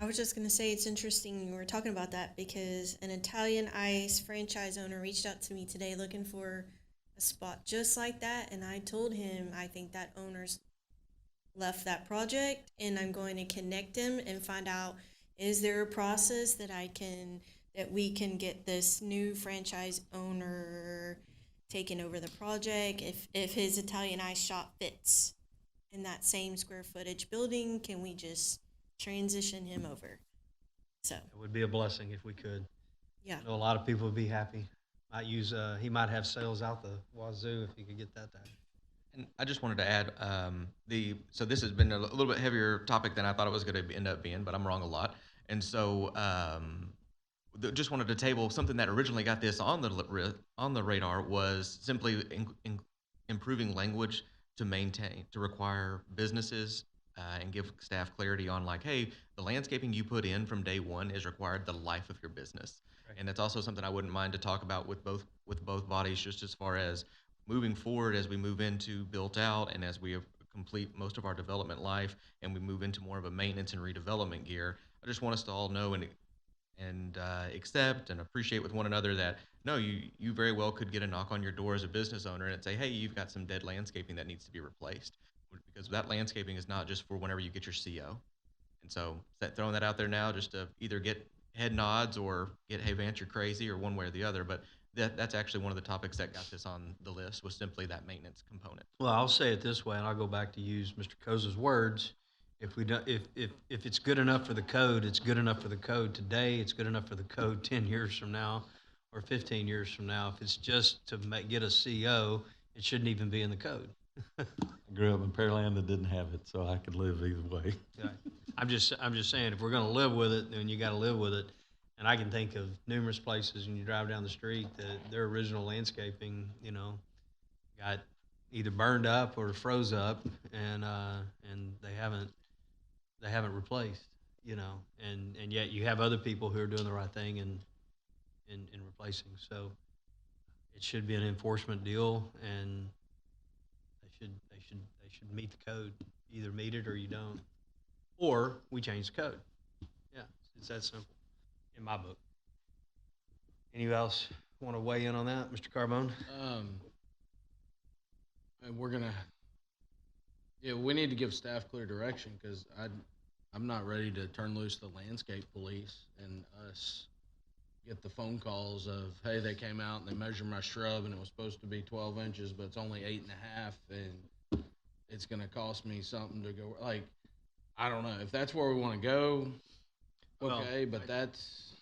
Speaker 14: I was just going to say it's interesting we were talking about that because an Italian ice franchise owner reached out to me today looking for a spot just like that, and I told him I think that owner's left that project, and I'm going to connect him and find out, is there a process that we can get this new franchise owner taking over the project? If his Italian ice shop fits in that same square footage building, can we just transition him over? So
Speaker 1: it would be a blessing if we could.
Speaker 14: Yeah.
Speaker 1: I know a lot of people would be happy. Might use, he might have sales out the wazoo if he could get that done.
Speaker 3: And I just wanted to add, so this has been a little bit heavier topic than I thought it was going to end up being, but I'm wrong a lot. And so, just wanted to table something that originally got this on the radar was simply improving language to require businesses and give staff clarity on like, hey, the landscaping you put in from day one is required the life of your business. Right. And that's also something I wouldn't mind to talk about with both bodies, just as far as moving forward as we move into built out and as we complete most of our development life and we move into more of a maintenance and redevelopment gear. I just want us to all know and accept and appreciate with one another that no, you very well could get a knock on your door as a business owner and say, hey, you've got some dead landscaping that needs to be replaced, because that landscaping is not just for whenever you get your CO. And so throwing that out there now just to either get head nods or get, hey, Vance, you're crazy, or one way or the other. But that's actually one of the topics that got this on the list, was simply that maintenance component.
Speaker 1: Well, I'll say it this way, and I'll go back to use Mr. Koza's words. If we don't, if it's good enough for the code, it's good enough for the code today. It's good enough for the code 10 years from now, or 15 years from now. If it's just to get a CO, it shouldn't even be in the code.
Speaker 12: I grew up in Pearland that didn't have it, so I could live either way.
Speaker 1: Yeah. I'm just saying, if we're going to live with it, then you got to live with it. And I can think of numerous places when you drive down the street that their original landscaping, got either burned up or froze up, and they haven't replaced, and yet you have other people who are doing the right thing and replacing. So it should be an enforcement deal, and they should meet the code. Either meet it or you don't, or we change the code. Yeah, it's that simple in my book. Anyone else want to weigh in on that, Mr. Carbone?
Speaker 13: And we need to give staff clear direction, because I'm not ready to turn loose the landscape police and us get the phone calls of, hey, they came out and they measured my shrub and it was supposed to be 12 inches, but it's only 8.5, and it's going to cost me something to go. Like, I don't know if that's where we want to go. Okay, but that's.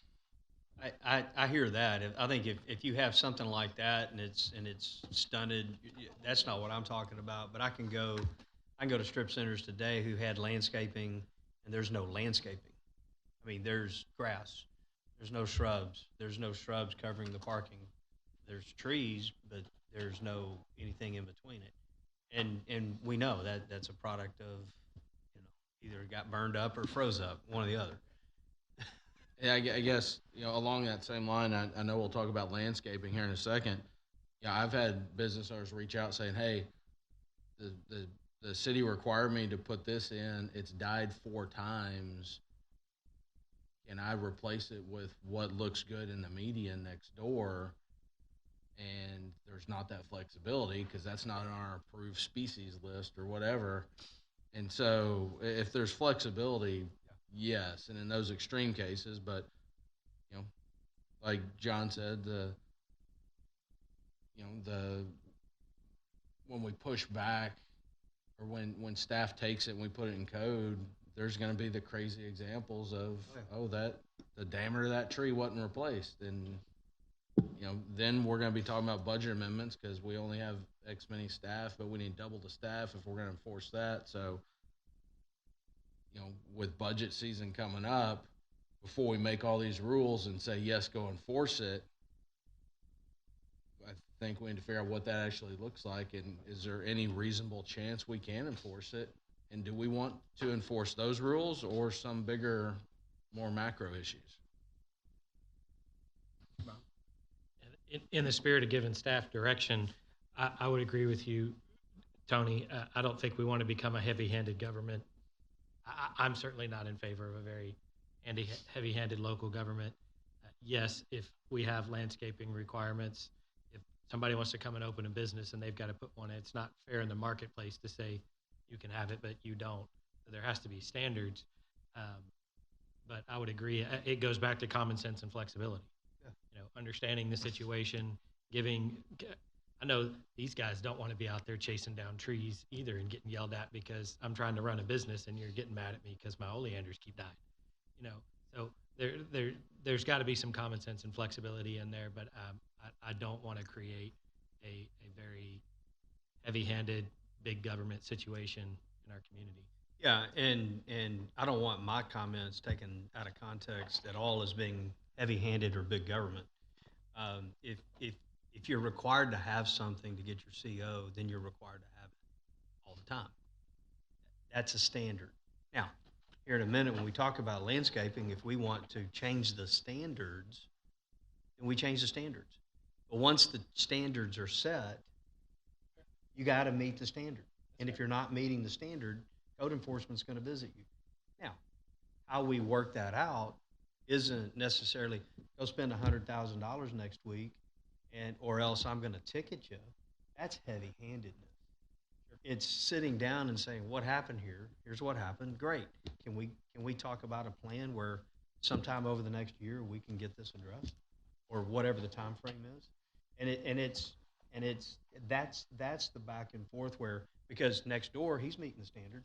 Speaker 1: I hear that. I think if you have something like that and it's stunted, that's not what I'm talking about. But I can go to strip centers today who had landscaping, and there's no landscaping. I mean, there's grass, there's no shrubs, covering the parking. There's trees, but there's no anything in between it. And we know that that's a product of, either it got burned up or froze up, one or the other.
Speaker 13: Yeah, I guess, along that same line, I know we'll talk about landscaping here in a second. Yeah, I've had business owners reach out saying, hey, the city required me to put this in. It's died 4 times. Can I replace it with what looks good in the median next door? And there's not that flexibility, because that's not on our approved species list or whatever. And so if there's flexibility, yes, and in those extreme cases, but like John said, when we push back, or when staff takes it and we put it in code, there's going to be the crazy examples of that the diameter of that tree wasn't replaced, and then we're going to be talking about budget amendments, because we only have X many staff, but we need double the staff if we're going to enforce that. So with budget season coming up, before we make all these rules and say, yes, go enforce it, I think we need to figure out what that actually looks like, and is there any reasonable chance we can enforce it? And do we want to enforce those rules or some bigger, more macro issues?
Speaker 9: In the spirit of giving staff direction, I would agree with you, Tony. I don't think we want to become a heavy-handed government. I'm certainly not in favor of a very heavy-handed local government. Yes, if we have landscaping requirements, if somebody wants to come and open a business and they've got to put one in, it's not fair in the marketplace to say you can have it, but you don't. There has to be standards. But I would agree. It goes back to common sense and flexibility. Yeah. Understanding the situation, I know these guys don't want to be out there chasing down trees either and getting yelled at because I'm trying to run a business and you're getting mad at me because my oleanders keep dying. So there's got to be some common sense and flexibility in there, but I don't want to create a very heavy-handed big government situation in our community.
Speaker 1: Yeah, and I don't want my comments taken out of context at all as being heavy-handed or big government. If you're required to have something to get your CO, then you're required to have it all the time. That's a standard. Now, here in a minute, when we talk about landscaping, if we want to change the standards, then we change the standards. But once the standards are set, you got to meet the standard. And if you're not meeting the standard, code enforcement's going to visit you. Now, how we work that out isn't necessarily go spend $100,000 next week, or else I'm going to ticket you. That's heavy-handedness. It's sitting down and saying, what happened here? Here's what happened. Great. Can we talk about a plan where sometime over the next year we can get this addressed, or whatever the time frame is? That's the back and forth where, because next door he's meeting the standard.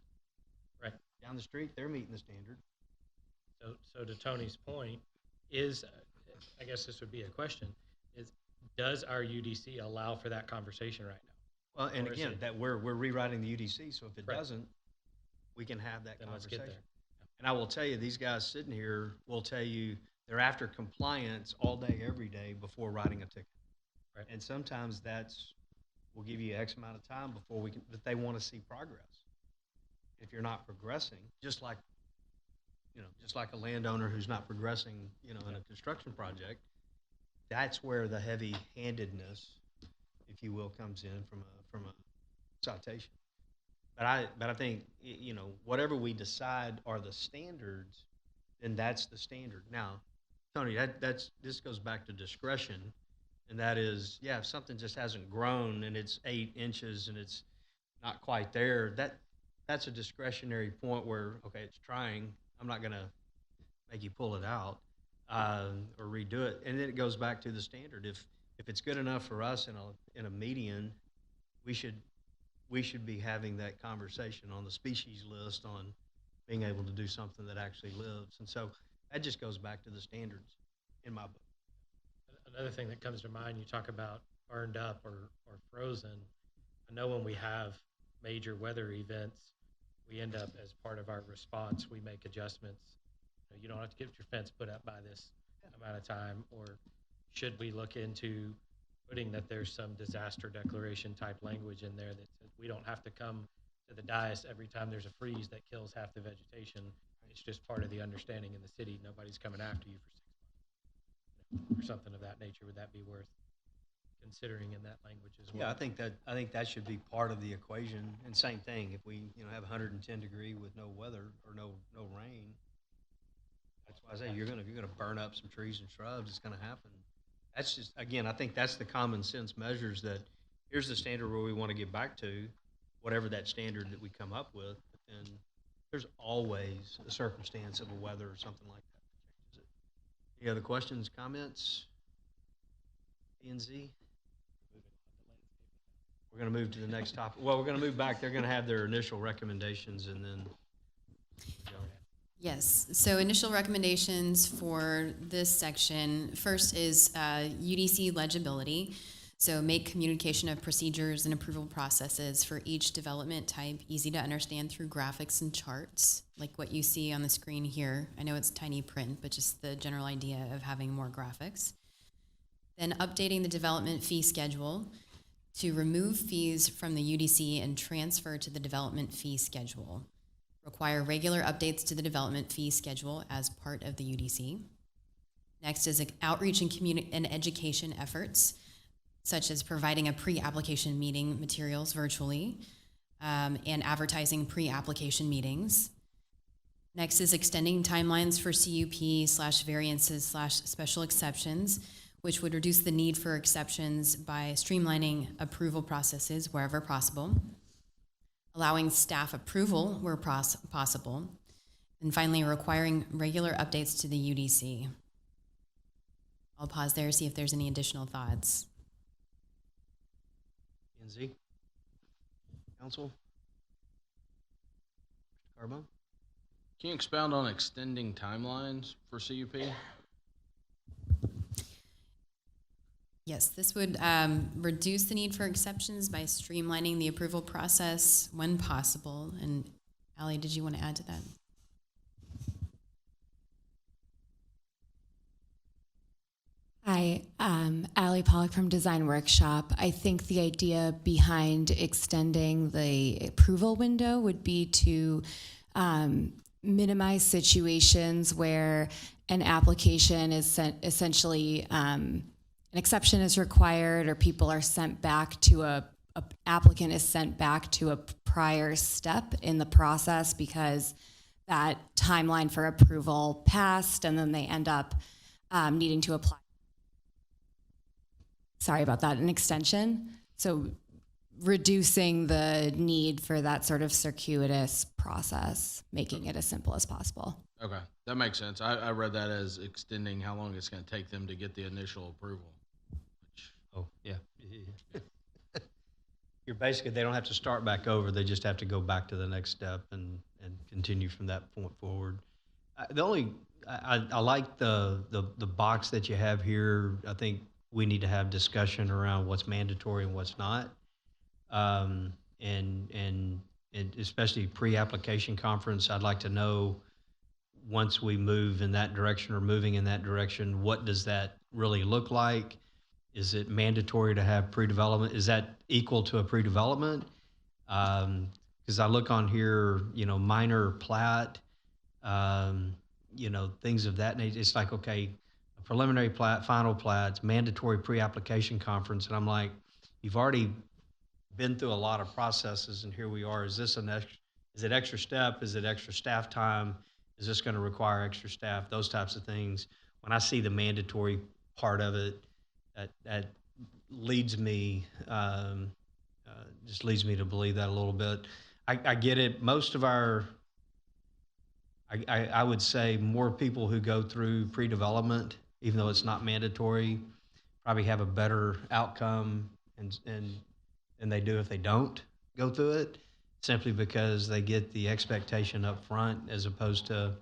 Speaker 9: Right.
Speaker 1: Down the street they're meeting the standard.
Speaker 9: So to Tony's point, I guess this would be a question, does our UDC allow for that conversation right now?
Speaker 1: Well, and again, that we're rewriting the UDC, so if it
Speaker 9: Right.
Speaker 1: doesn't, we can have that
Speaker 9: Then let's
Speaker 1: conversation.
Speaker 9: get there.
Speaker 1: And I will tell you, these guys sitting here will tell you they're after compliance all day, every day before writing a ticket.
Speaker 9: Right.
Speaker 1: And sometimes we'll give you X amount of time before that they want to see progress. If you're not progressing, just like a landowner who's not progressing, in a construction project, that's where the heavy-handedness, if you will, comes in from a citation. But I think, whatever we decide are the standards, then that's the standard. Now, Tony, this goes back to discretion, and that is, if something just hasn't grown and it's 8 inches and it's not quite there, that's a discretionary point where, okay, it's trying. I'm not going to make you pull it out or redo it. And then it goes back to the standard. If it's good enough for us in a median, we should be having that conversation on the species list on being able to do something that actually lives. And so that just goes back to the standards in my book.
Speaker 9: Another thing that comes to mind, you talk about burned up or frozen. I know when we have major weather events, we end up, as part of our response, we make adjustments. You don't have to get your fence put up by this amount of time, or should we look into putting that there's some disaster declaration type language in there that says we don't have to come to the dais every time there's a freeze that kills half the vegetation. It's just part of the understanding in the city. Nobody's coming after you for 6 months, or something of that nature. Would that be worth considering in that language as well?
Speaker 1: Yeah, I think that should be part of the equation. And same thing, if we have 110 degree with no weather or no rain, that's why I say you're gonna burn up some trees and shrubs. It's gonna happen. That's just, again, I think that's the common sense measures that here's the standard where we want to get back to, whatever that standard that we come up with. But then there's always a circumstance of a weather or something like that that changes it. Any other questions, comments? E and Z? We're going to move to the next topic. Well, we're going to move back. They're going to have their initial recommendations, and then
Speaker 4: Yes, so initial recommendations for this section. First is UDC legibility. So make communication of procedures and approval processes for each development type easy to understand through graphics and charts, like what you see on the screen here. I know it's tiny print, but just the general idea of having more graphics. Then updating the development fee schedule to remove fees from the UDC and transfer to the development fee schedule. Require regular updates to the development fee schedule as part of the UDC. Next is outreach and education efforts, such as providing a pre-application meeting materials virtually and advertising pre-application meetings. Next is extending timelines for CUP/variances/special exceptions, which would reduce the need for exceptions by streamlining approval processes wherever possible, allowing staff approval where possible, and finally requiring regular updates to the UDC. I'll pause there, see if there's any additional thoughts.
Speaker 1: Z, Council, Mr. Carbone.
Speaker 13: Can you expound on extending timelines for CUP?
Speaker 4: Yes, this would reduce the need for exceptions by streamlining the approval process when possible. And Allie, did you want to add to that?
Speaker 16: Hi, Allie Pollock from Design Workshop. I think the idea behind extending the approval window would be to minimize situations where an application is sent, essentially an exception is required, or people are sent back to a applicant is sent back to a prior step in the process because that timeline for approval passed, and then they end up needing to apply. Sorry about that, an extension. So reducing the need for that sort of circuitous process, making it as simple as possible.
Speaker 13: Okay, that makes sense. I read that as extending how long it's going to take them to get the initial approval.
Speaker 1: Oh, yeah. You're basically, they don't have to start back over. They just have to go back to the next step and continue from that point forward. I like the box that you have here. I think we need to have discussion around what's mandatory and what's not. And especially pre-application conference, I'd like to know, once we move in that direction or moving in that direction, what does that really look like? Is it mandatory to have pre-development? Is that equal to a pre-development? Because I look on here, minor plat, things of that nature. It's like, okay, a preliminary plat, final plats, mandatory pre-application conference. And I'm like, you've already been through a lot of processes, and here we are. Is this is it extra step? Is it extra staff time? Is this going to require extra staff? Those types of things. When I see the mandatory part of it, that leads me, just leads me to believe that a little bit. I get it. Most of I would say more people who go through pre-development, even though it's not mandatory, probably have a better outcome than they do if they don't go through it, simply because they get the expectation up front as opposed to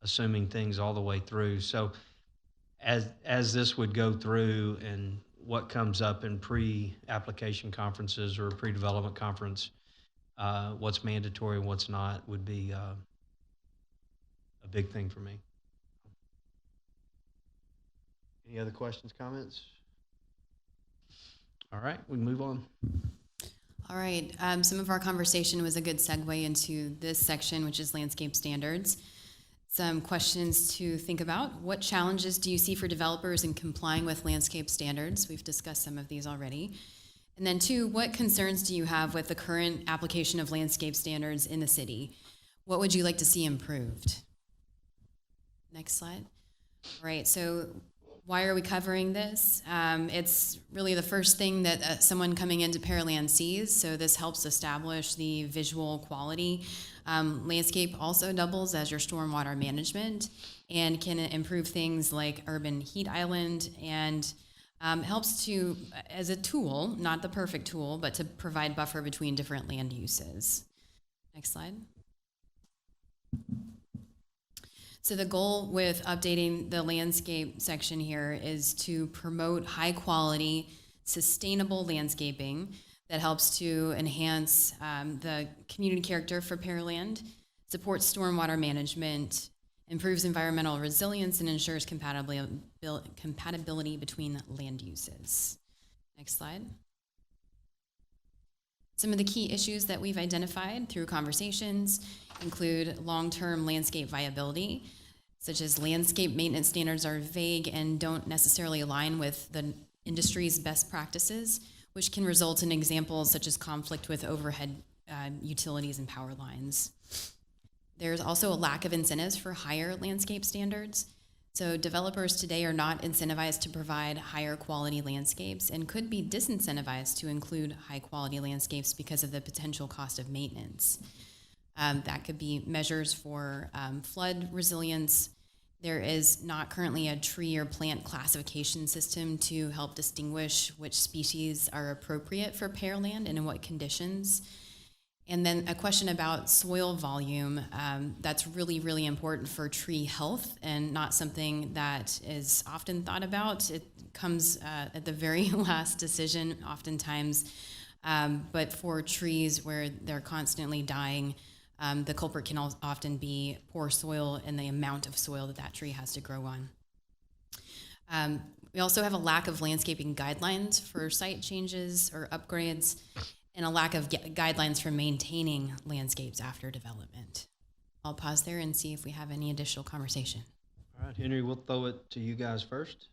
Speaker 1: assuming things all the way through. So as this would go through and what comes up in pre-application conferences or pre-development conference, what's mandatory and what's not would be a big thing for me. Any other questions, comments? All right, we move on.
Speaker 4: All right, some of our conversation was a good segue into this section, which is landscape standards. Some questions to think about. What challenges do you see for developers in complying with landscape standards? We've discussed some of these already. And then 2, what concerns do you have with the current application of landscape standards in the city? What would you like to see improved? Next slide. All right, so why are we covering this? It's really the first thing that someone coming into Pearland sees, so this helps establish the visual quality. Landscape also doubles as your stormwater management and can improve things like urban heat island, and helps to, as a tool, not the perfect tool, but to provide buffer between different land uses. Next slide. So the goal with updating the landscape section here is to promote high quality, sustainable landscaping that helps to enhance the community character for Pearland, supports stormwater management, improves environmental resilience, and ensures compatibility between land uses. Next slide. Some of the key issues that we've identified through conversations include long-term landscape viability, such as landscape maintenance standards are vague and don't necessarily align with the industry's best practices, which can result in examples such as conflict with overhead utilities and power lines. There's also a lack of incentives for higher landscape standards. So developers today are not incentivized to provide higher quality landscapes and could be disincentivized to include high quality landscapes because of the potential cost of maintenance. That could be measures for flood resilience. There is not currently a tree or plant classification system to help distinguish which species are appropriate for Pearland and in what conditions. And then a question about soil volume. That's really, really important for tree health and not something that is often thought about. It comes at the very last decision oftentimes. But for trees where they're constantly dying, the culprit can often be poor soil and the amount of soil that that tree has to grow on. We also have a lack of landscaping guidelines for site changes or upgrades, and a lack of guidelines for maintaining landscapes after development. I'll pause there and see if we have any additional conversation.
Speaker 1: All right, Henry, we'll throw it to you guys first.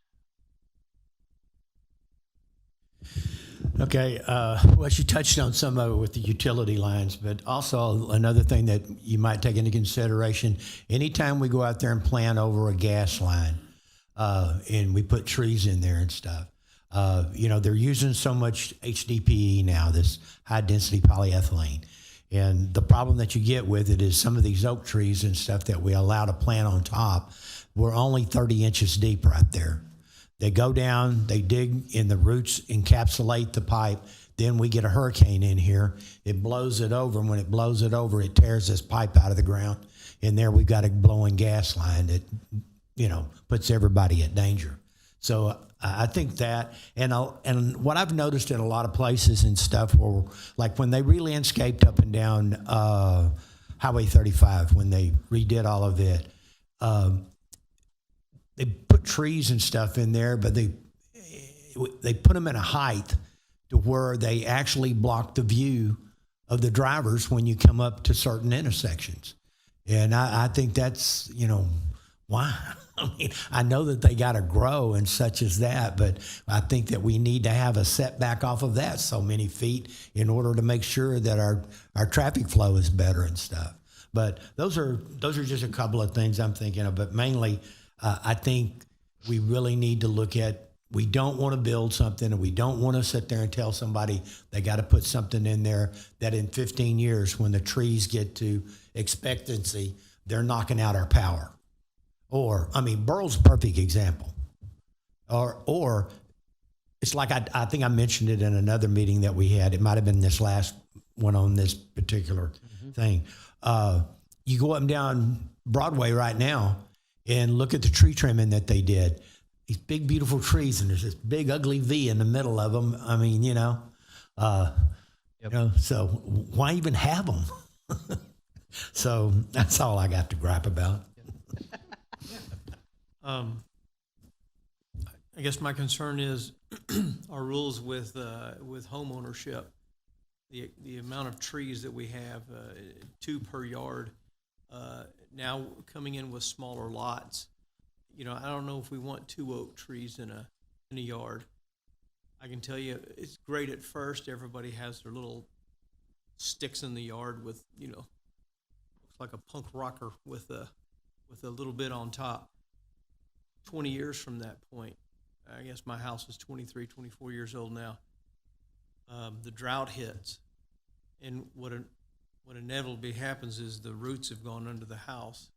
Speaker 5: Okay, well, you touched on some of it with the utility lines, but also another thing that you might take into consideration, anytime we go out there and plant over a gas line, and we put trees in there and stuff, they're using so much HDPE now, this high-density polyethylene. And the problem that you get with it is some of these oak trees and stuff that we allow to plant on top, we're only 30 inches deep right there. They go down, they dig, and the roots encapsulate the pipe. Then we get a hurricane in here. It blows it over, and when it blows it over, it tears this pipe out of the ground. And there we've got a blowing gas line that, puts everybody at danger. So I think that, and what I've noticed in a lot of places and stuff, where, like when they re-landscaped up and down Highway 35, when they redid all of it, they put trees and stuff in there, but they put them in a height to where they actually block the view of the drivers when you come up to certain intersections. And I think that's, why? I mean, I know that they got to grow and such as that, but I think that we need to have a setback off of that so many feet in order to make sure that our traffic flow is better and stuff. But those are just a couple of things I'm thinking of, but mainly I think we really need to look at, we don't want to build something and we don't want to sit there and tell somebody they got to put something in there that in 15 years when the trees get to expectancy, they're knocking out our power. Or, Burl's a perfect example. Or it's like I think I mentioned it in another meeting that we had. It might have been this last one on this particular thing. You go up and down Broadway right now and look at the tree trimming that they did. These big, beautiful trees, and there's this big, ugly V in the middle of them. So why even have them? So that's all I got to gripe about.
Speaker 2: I guess my concern is our rules with home ownership. The amount of trees that we have, 2 per yard, now coming in with smaller lots. I don't know if we want 2 oak trees in a yard. I can tell you it's great at first. Everybody has their little sticks in the yard with, looks like a punk rocker with a little bit on top. 20 years from that point, I guess my house is 23, 24 years old now. The drought hits, and what inevitably happens is the roots have gone under the house.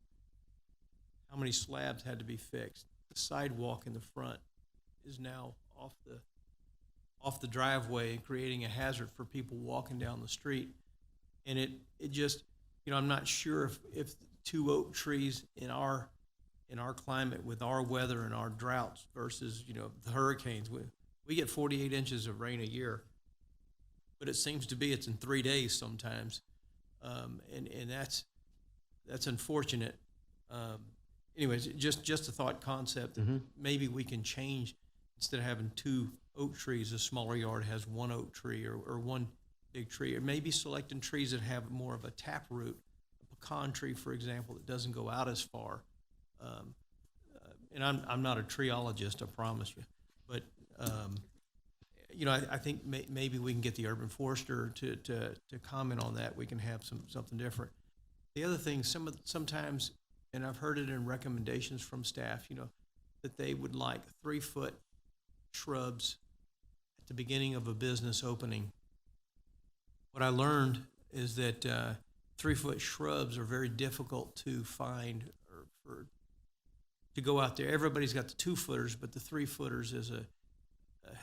Speaker 2: How many slabs had to be fixed? The sidewalk in the front is now off the driveway, creating a hazard for people walking down the street. And it just, I'm not sure if 2 oak trees in our climate with our weather and our droughts versus, the hurricanes. We get 48 inches of rain a year, but it seems to be it's in 3 days sometimes. And that's unfortunate. Anyways, just a thought concept that maybe we can change, instead of having 2 oak trees, a smaller yard has 1 oak tree or 1 big tree, or maybe selecting trees that have more of a tap root, a pecan tree, for example, that doesn't go out as far. And I'm not a treeologist, I promise you, but I think maybe we can get the urban forester to comment on that. We can have something different. The other thing, sometimes, and I've heard it in recommendations from staff, that they would like 3-foot shrubs at the beginning of a business opening. What I learned is that 3-foot shrubs are very difficult to find or to go out there. Everybody's got the 2-footers, but the 3-footers is a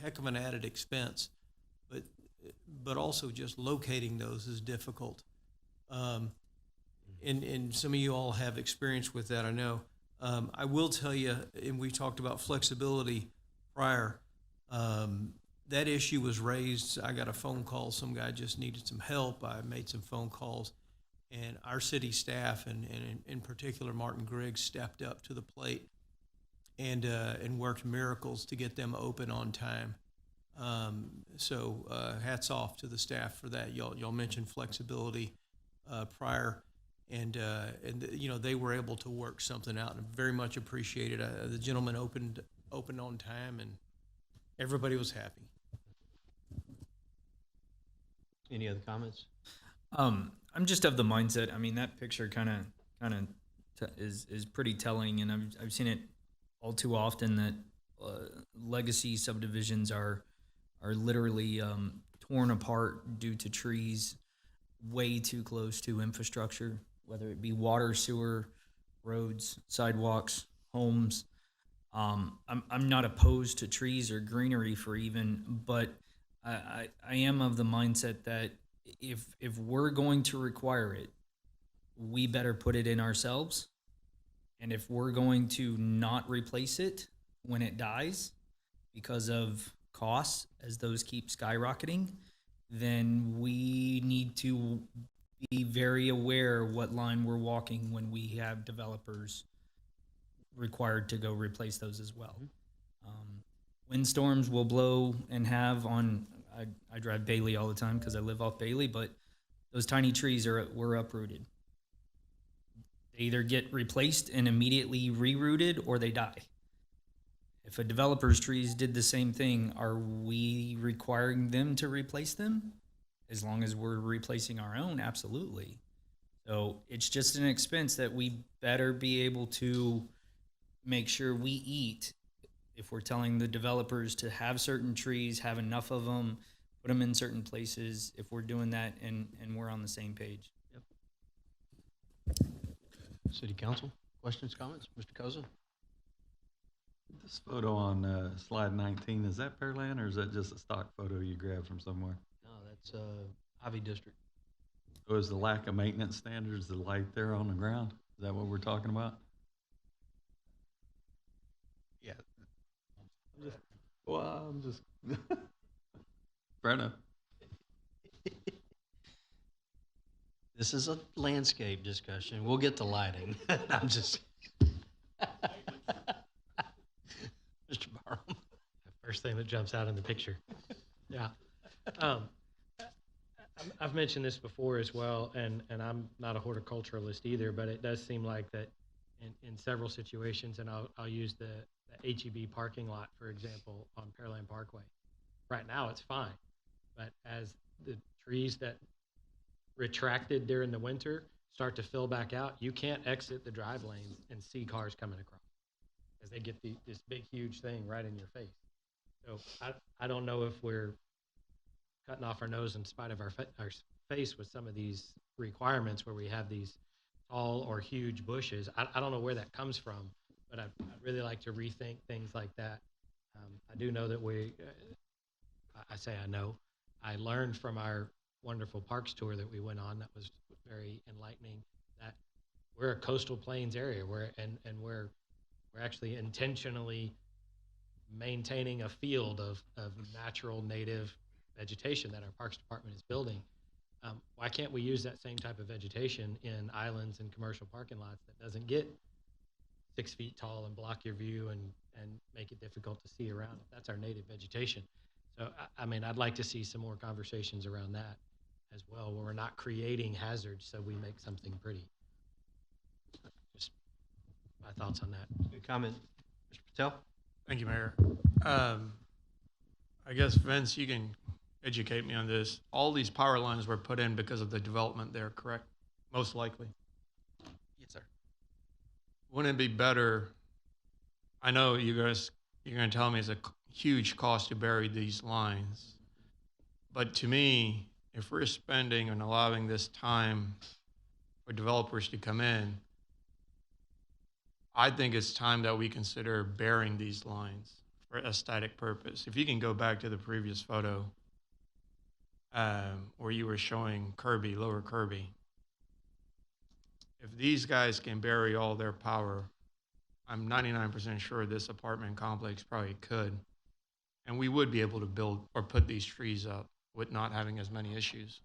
Speaker 2: heck of an added expense. But but also just locating those is difficult. And some of you all have experience with that, I know. I will tell you, and we talked about flexibility prior, that issue was raised. I got a phone call, some guy just needed some help. I made some phone calls, and our city staff, and in particular Martin Griggs, stepped up to the plate and worked miracles to get them open on time. So hats off to the staff for that. Y'all mentioned flexibility prior, and you know, they were able to work something out, and very much appreciated. The gentleman opened on time, and everybody was happy.
Speaker 1: Any other comments?
Speaker 17: I'm just of the mindset. I mean, that picture kind of is pretty telling, and I've seen it all too often that legacy subdivisions are literally torn apart due to trees way too close to infrastructure, whether it be water, sewer, roads, sidewalks, homes. I'm not opposed to trees or greenery for even, but I am of the mindset that if we're going to require it, we better put it in ourselves. And if we're going to not replace it when it dies because of costs, as those keep skyrocketing, then we need to be very aware what line we're walking when we have developers required to go replace those as well. Windstorms will blow and have on, I drive Bailey all the time because I live off Bailey, but those tiny trees were uprooted. They either get replaced and immediately rerooted or they die. If a developer's trees did the same thing, are we requiring them to replace them? As long as we're replacing our own, absolutely. So it's just an expense that we better be able to make sure we eat. If we're telling the developers to have certain trees, have enough of them, put them in certain places, if we're doing that and we're on the same page.
Speaker 1: Yep. City Council, questions, comments? Mr. Koza?
Speaker 12: This photo on slide 19, is that Pearland, or is that just a stock photo you grabbed from somewhere?
Speaker 1: No, that's Ivy District.
Speaker 12: So is the lack of maintenance standards the light there on the ground? Is that what we're talking about?
Speaker 1: Yeah.
Speaker 12: Well, I'm just Brenna.
Speaker 1: This is a landscape discussion. We'll get to lighting. I'm just. Mr. Barham.
Speaker 9: First thing that jumps out in the picture. Yeah. I've mentioned this before as well, and I'm not a horticulturalist either, but it does seem like that in several situations, and I'll use the HEB parking lot, for example, on Pearland Parkway. Right now, it's fine, but as the trees that retracted during the winter start to fill back out, you can't exit the drive lanes and see cars coming across because they get this big, huge thing right in your face. So I don't know if we're cutting off our nose in spite of our face with some of these requirements where we have these tall or huge bushes. I don't know where that comes from, but I'd really like to rethink things like that. I do know that I learned from our wonderful parks tour that we went on that was very enlightening that we're a coastal plains area we're actually intentionally maintaining a field of natural native vegetation that our parks department is building. Why can't we use that same type of vegetation in islands and commercial parking lots that doesn't get 6 feet tall and block your view and make it difficult to see around? That's our native vegetation. So, I mean, I'd like to see some more conversations around that as well, where we're not creating hazards so we make something pretty. Just my thoughts on that.
Speaker 1: Good comment. Mr. Patel?
Speaker 11: Thank you, Mayor. I guess, Vince, you can educate me on this. All these power lines were put in because of the development there, correct? Most likely.
Speaker 3: Yes, sir.
Speaker 11: Wouldn't it be better? I know you're going to tell me it's a huge cost to bury these lines, but to me, if we're spending and allowing this time for developers to come in, I think it's time that we consider burying these lines for aesthetic purpose. If you can go back to the previous photo, where you were showing Kirby, Lower Kirby. If these guys can bury all their power, I'm 99% sure this apartment complex probably could. And we would be able to build or put these trees up with not having as many issues.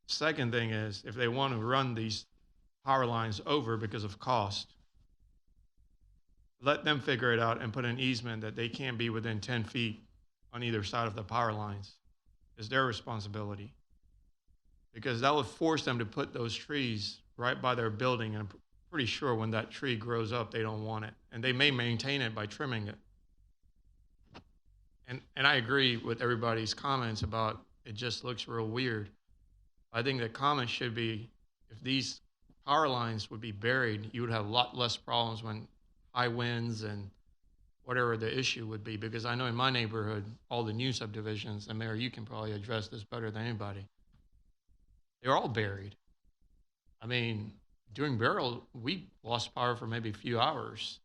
Speaker 11: Second thing is, if they want to run these power lines over because of cost, let them figure it out and put an easement that they can't be within 10 feet on either side of the power lines. It's their responsibility. Because that would force them to put those trees right by their building, and I'm pretty sure when that tree grows up, they don't want it. And they may maintain it by trimming it. And I agree with everybody's comments about it just looks real weird. I think the comment should be, if these power lines would be buried, you would have a lot less problems when high winds and whatever the issue would be. Because I know in my neighborhood, all the new subdivisions, and Mayor, you can probably address this better than anybody, they're all buried. I mean, during burial, we lost power for maybe a few hours.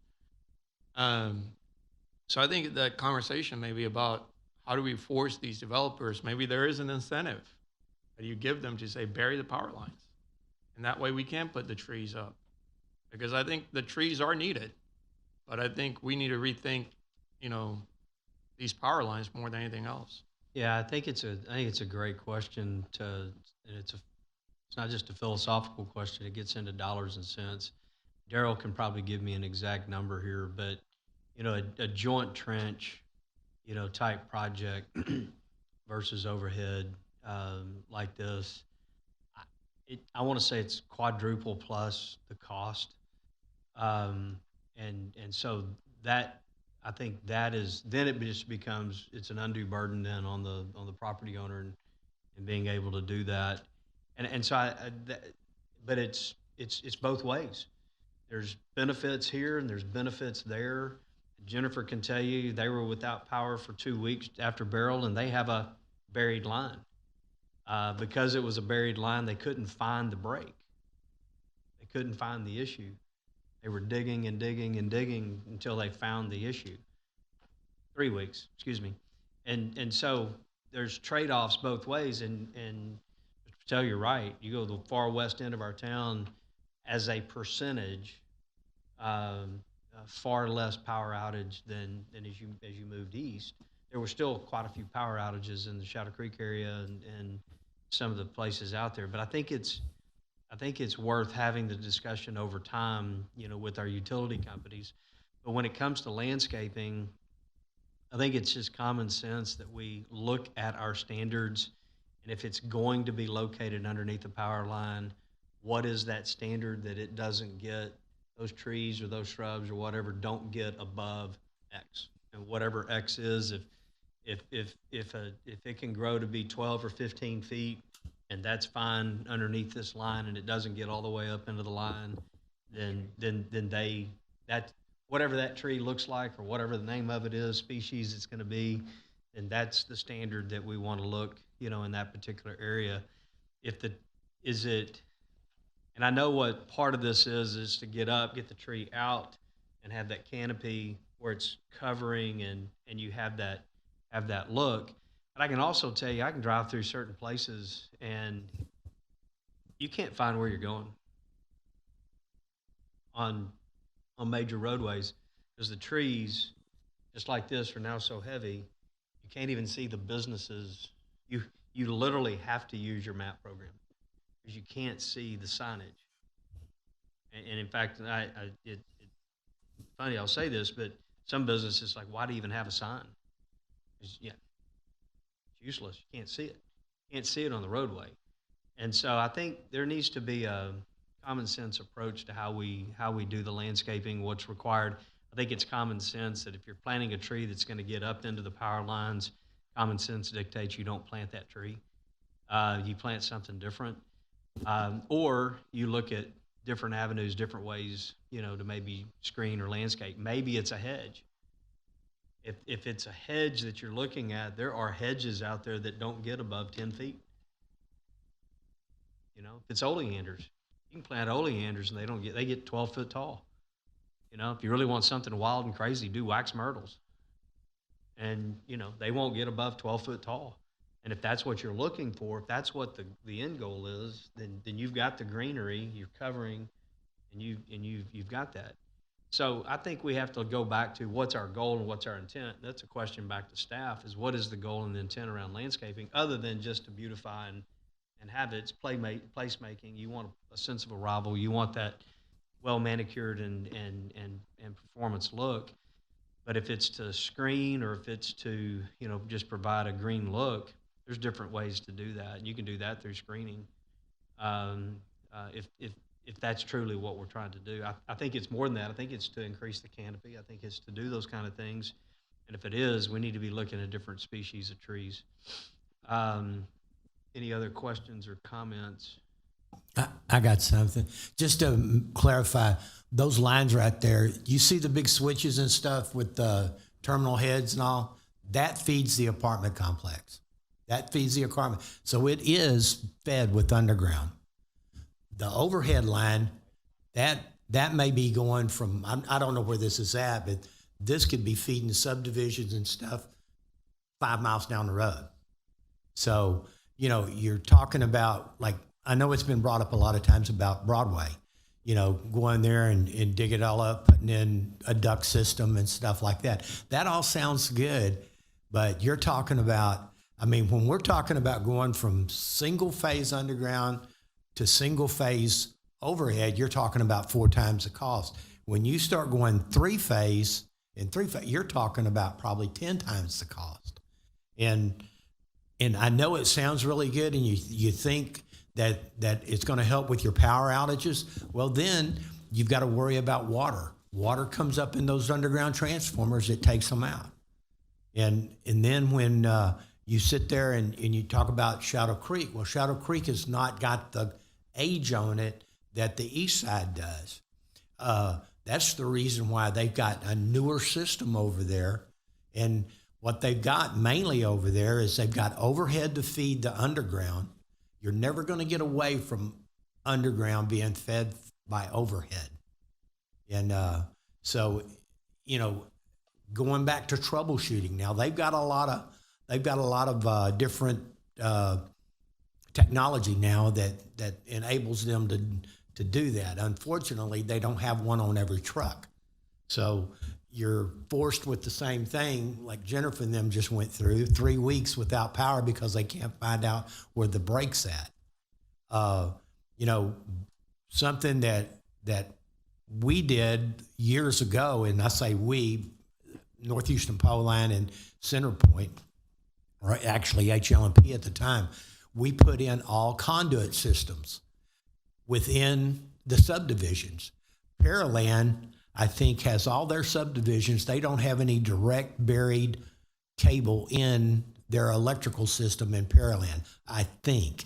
Speaker 11: So I think that conversation may be about how do we force these developers, maybe there is an incentive that you give them to say, bury the power lines. And that way we can put the trees up. Because I think the trees are needed, but I think we need to rethink, these power lines more than anything else.
Speaker 1: Yeah, I think it's a great question it's not just a philosophical question. It gets into dollars and cents. Daryl can probably give me an exact number here, but a joint trench, type project versus overhead like this, I want to say it's quadruple plus the cost, and so that I think that is then it just becomes it's an undue burden then on the property owner and being able to do that, and so but it's both ways. There's benefits here and there's benefits there. Jennifer can tell you they were without power for 2 weeks after Beryl, and they have a buried line. Because it was a buried line, they couldn't find the break. They couldn't find the issue. They were digging and digging and digging until they found the issue. 3 weeks, excuse me. And so there's trade-offs both ways. And Mr. Patel, you're right. You go to the far west end of our town, as a percentage, far less power outage than as you moved east. There were still quite a few power outages in the Shadow Creek area and some of the places out there. But I think it's worth having the discussion over time, with our utility companies. But when it comes to landscaping, I think it's just common sense that we look at our standards, and if it's going to be located underneath a power line, what is that standard that it doesn't get, those trees or those shrubs or whatever don't get above X, and whatever X is, if it can grow to be 12 or 15 feet, and that's fine underneath this line, and it doesn't get all the way up into the line, then that whatever that tree looks like or whatever the name of it is, species it's going to be, then that's the standard that we want to look, in that particular area. And I know what part of this is to get the tree out and have that canopy where it's covering and you have that look. But I can also tell you, I can drive through certain places and you can't find where you're going on major roadways because the trees, just like this, are now so heavy, you can't even see the businesses. You literally have to use your map program because you can't see the signage. And in fact, it's funny, I'll say this, but some businesses like, why do you even have a sign? It's useless. You can't see it. You can't see it on the roadway. And so I think there needs to be a common sense approach to how we do the landscaping, what's required. I think it's common sense that if you're planting a tree that's going to get up into the power lines, common sense dictates you don't plant that tree. You plant something different. Or you look at different avenues, different ways, to maybe screen or landscape. Maybe it's a hedge. If it's a hedge that you're looking at, there are hedges out there that don't get above 10 feet. If it's oleanders, you can plant oleanders and they get 12 foot tall. If you really want something wild and crazy, do wax myrtles. And, they won't get above 12 foot tall. And if that's what you're looking for, if that's what the end goal is, then you've got the greenery, you're covering, and you've got that. So I think we have to go back to what's our goal and what's our intent. That's a question back to staff, is what is the goal and the intent around landscaping, other than just to beautify and have its placemaking. You want a sense of arrival. You want that well manicured and performance look. But if it's to screen, or if it's to, just provide a green look, there's different ways to do that. And you can do that through screening. If that's truly what we're trying to do. I think it's more than that. I think it's to increase the canopy. I think it's to do those kind of things. And if it is, we need to be looking at different species of trees. Any other questions or comments?
Speaker 5: I got something. Just to clarify, those lines right there, you see the big switches and stuff with the terminal heads and all? That feeds the apartment complex. That feeds the apartment. So it is fed with underground. The overhead line, that may be going from, I don't know where this is at, but this could be feeding the subdivisions and stuff 5 miles down the road. So, you're talking about, like, I know it's been brought up a lot of times about Broadway, going there and dig it all up, putting in a duct system and stuff like that. That all sounds good, but you're talking about, when we're talking about going from single phase underground to single phase overhead, you're talking about 4 times the cost. When you start going 3 phase, you're talking about probably 10 times the cost. And I know it sounds really good, and you think that it's going to help with your power outages. Well, then you've got to worry about water. Water comes up in those underground transformers, it takes them out. And then when you sit there and you talk about Shadow Creek, well, Shadow Creek has not got the age on it that the east side does. That's the reason why they've got a newer system over there. And what they've got mainly over there is they've got overhead to feed the underground. You're never going to get away from underground being fed by overhead. And so, going back to troubleshooting now, they've got a lot of different technology now that enables them to do that. Unfortunately, they don't have one on every truck. So you're forced with the same thing, like Jennifer and them just went through, 3 weeks without power because they can't find out where the break's at. Something that we did years ago, and I say we, North Houston Power Line and Center Point, or actually HLMP at the time, we put in all conduit systems within the subdivisions. Pearland, I think, has all their subdivisions. They don't have any direct buried cable in their electrical system in Pearland, I think,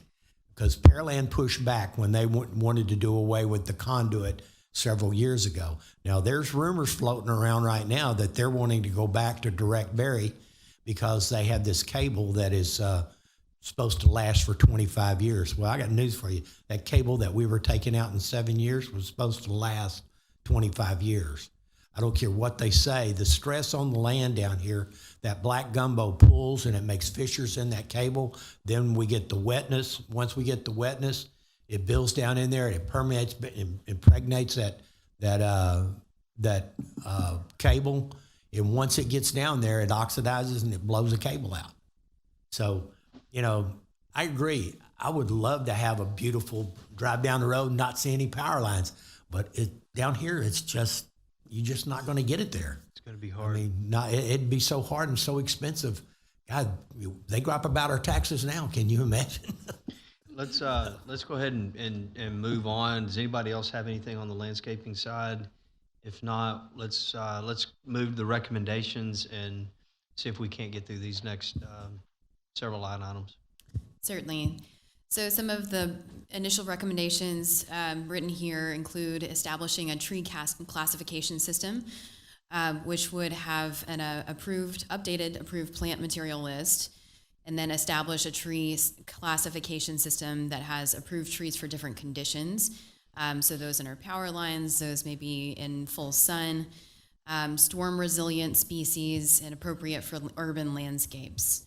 Speaker 5: because Pearland pushed back when they wanted to do away with the conduit several years ago. Now, there's rumors floating around right now that they're wanting to go back to direct bury because they have this cable that is supposed to last for 25 years. Well, I got news for you. That cable that we were taking out in 7 years was supposed to last 25 years. I don't care what they say. The stress on the land down here, that black gumbo pulls and it makes fissures in that cable. Then we get the wetness. Once we get the wetness, it builds down in there and it permeates, impregnates that cable. And once it gets down there, it oxidizes and it blows the cable out. So, I agree. I would love to have a beautiful drive down the road and not see any power lines. But down here, you're just not going to get it there.
Speaker 1: It's going to be hard.
Speaker 5: It'd be so hard and so expensive. God, they go up about our taxes now. Can you imagine?
Speaker 1: Let's go ahead and move on. Does anybody else have anything on the landscaping side? If not, let's move to the recommendations and see if we can't get through these next several line items.
Speaker 4: Certainly. So some of the initial recommendations written here include establishing a tree classification system, which would have an updated approved plant material list, and then establish a tree classification system that has approved trees for different conditions. So those under power lines, those may be in full sun, storm resilient species, and appropriate for urban landscapes.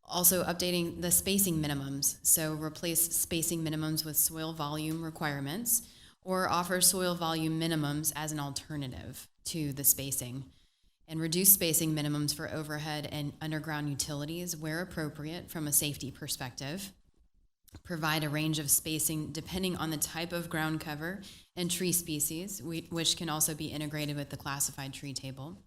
Speaker 4: Also updating the spacing minimums. So replace spacing minimums with soil volume requirements, or offer soil volume minimums as an alternative to the spacing. And reduce spacing minimums for overhead and underground utilities where appropriate from a safety perspective. Provide a range of spacing depending on the type of ground cover and tree species, which can also be integrated with the classified tree table.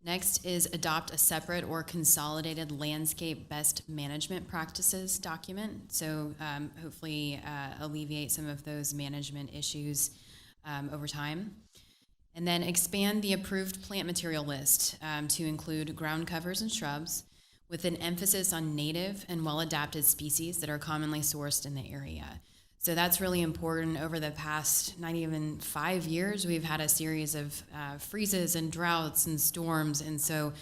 Speaker 4: Next is adopt a separate or consolidated landscape best management practices document. So hopefully alleviate some of those management issues over time. And then expand the approved plant material list to include ground covers and shrubs, with an emphasis on native and well-adapted species that are commonly sourced in the area. So that's really important. Over the past not even 5 years, we've had a series of freezes and droughts and storms. And so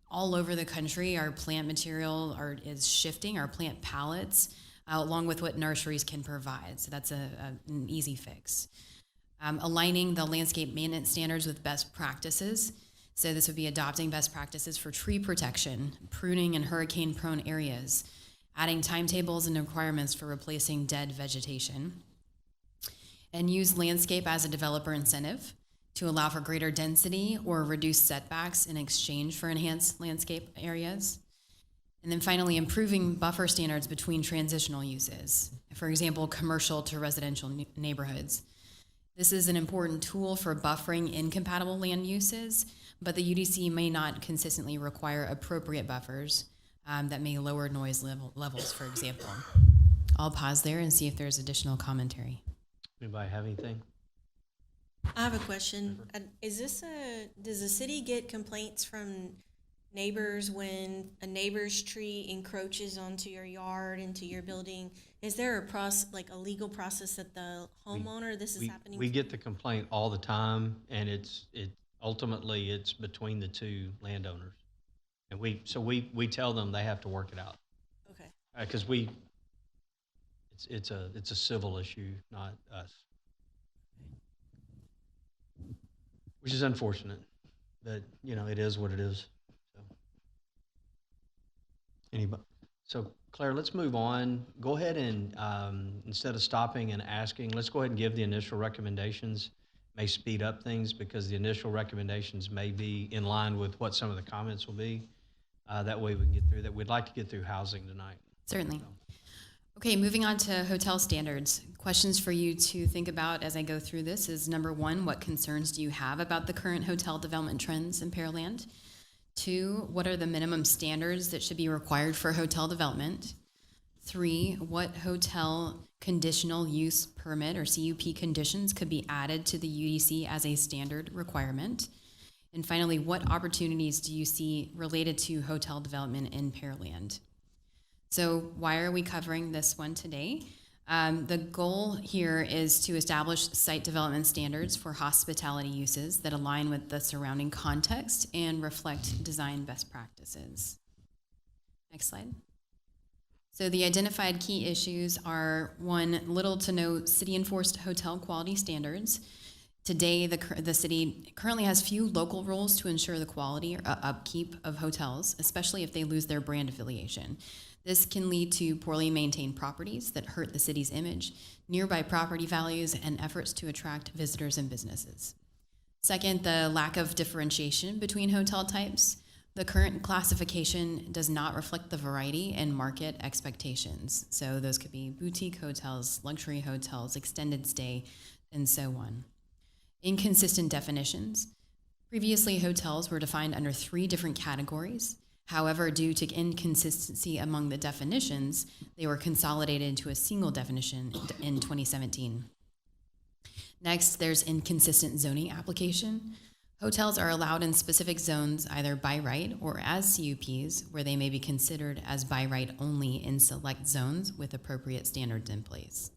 Speaker 4: all over the country, our plant material is shifting, our plant palettes, along with what nurseries can provide. So that's an easy fix. Aligning the landscape maintenance standards with best practices. So this would be adopting best practices for tree protection, pruning in hurricane-prone areas, adding timetables and requirements for replacing dead vegetation, and use landscape as a developer incentive to allow for greater density or reduce setbacks in exchange for enhanced landscape areas. And then finally, improving buffer standards between transitional uses, for example, commercial to residential neighborhoods. This is an important tool for buffering incompatible land uses, but the UDC may not consistently require appropriate buffers that may lower noise levels, for example. I'll pause there and see if there's additional commentary.
Speaker 1: Anybody have anything?
Speaker 14: I have a question. Does the city get complaints from neighbors when a neighbor's tree encroaches onto your yard, into your building? Is there a legal process that the homeowner is happening?
Speaker 1: We get the complaint all the time, and ultimately it's between the two landowners, and we tell them they have to work it out.
Speaker 14: Okay.
Speaker 1: Because it's a civil issue, not us, which is unfortunate, but it is what it is. So Claire, let's move on. Go ahead and instead of stopping and asking, let's go ahead and give the initial recommendations. May speed up things because the initial recommendations may be in line with what some of the comments will be. That way we can get through that. We'd like to get through housing tonight.
Speaker 4: Certainly. Okay, moving on to hotel standards. Questions for you to think about as I go through this is, number one, what concerns do you have about the current hotel development trends in Pearland? 2, what are the minimum standards that should be required for hotel development? 3, what hotel conditional use permit or CUP conditions could be added to the UDC as a standard requirement? And finally, what opportunities do you see related to hotel development in Pearland? So why are we covering this one today? The goal here is to establish site development standards for hospitality uses that align with the surrounding context and reflect design best practices. Next slide. So the identified key issues are: 1, little to no city-enforced hotel quality standards. Today, the city currently has few local rules to ensure the quality or upkeep of hotels, especially if they lose their brand affiliation. This can lead to poorly maintained properties that hurt the city's image, nearby property values, and efforts to attract visitors and businesses. 2nd, the lack of differentiation between hotel types. The current classification does not reflect the variety and market expectations. So those could be boutique hotels, luxury hotels, extended stay, and so on. Inconsistent definitions. Previously, hotels were defined under 3 different categories. However, due to inconsistency among the definitions, they were consolidated into a single definition in 2017. Next, there's inconsistent zoning application. Hotels are allowed in specific zones either by right or as CUPs, where they may be considered as by right only in select zones with appropriate standards in place.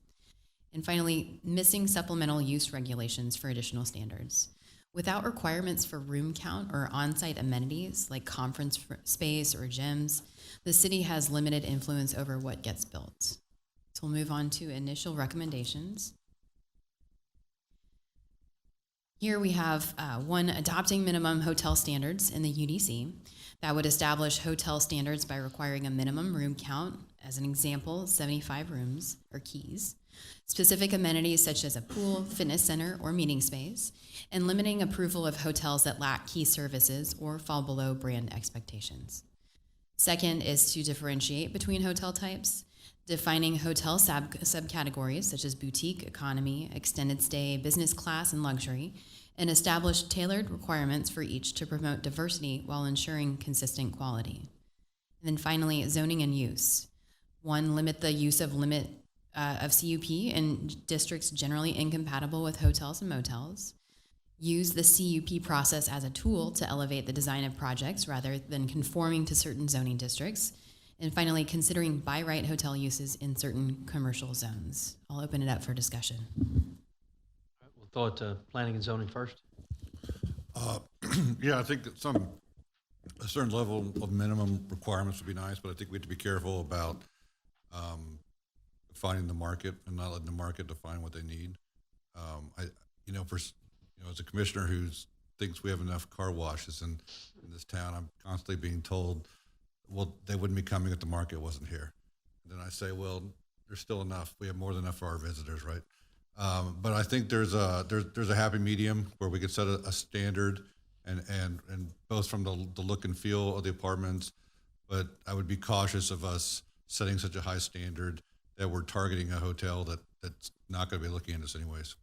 Speaker 4: And finally, missing supplemental use regulations for additional standards. Without requirements for room count or on-site amenities like conference space or gyms, the city has limited influence over what gets built. So we'll move on to initial recommendations. Here we have 1, adopting minimum hotel standards in the UDC That would establish hotel standards by requiring a minimum room count, as an example, 75 rooms or keys, specific amenities such as a pool, fitness center, or meeting space, and limiting approval of hotels that lack key services or fall below brand expectations. Second is to differentiate between hotel types, defining hotel subcategories such as boutique, economy, extended stay, business class, and luxury, and establish tailored requirements for each to promote diversity while ensuring consistent quality. And then finally, zoning and use. One, limit the use of CUP in districts generally incompatible with hotels and motels. Use the CUP process as a tool to elevate the design of projects rather than conforming to certain zoning districts. And finally, considering by right hotel uses in certain commercial zones. I'll open it up for discussion.
Speaker 1: We'll throw it to planning and zoning first.
Speaker 6: Yeah, I think that a certain level of minimum requirements would be nice, but I think we have to be careful about defining the market and not letting the market define what they need. As a commissioner who thinks we have enough car washes in this town, I'm constantly being told, well, they wouldn't be coming if the market wasn't here. And then I say, well, there's still enough. We have more than enough for our visitors, right? But I think there's a happy medium where we could set a standard and both from the look and feel of the apartments, but I would be cautious of us setting such a high standard that we're targeting a hotel that's not going to be looking at us anyways.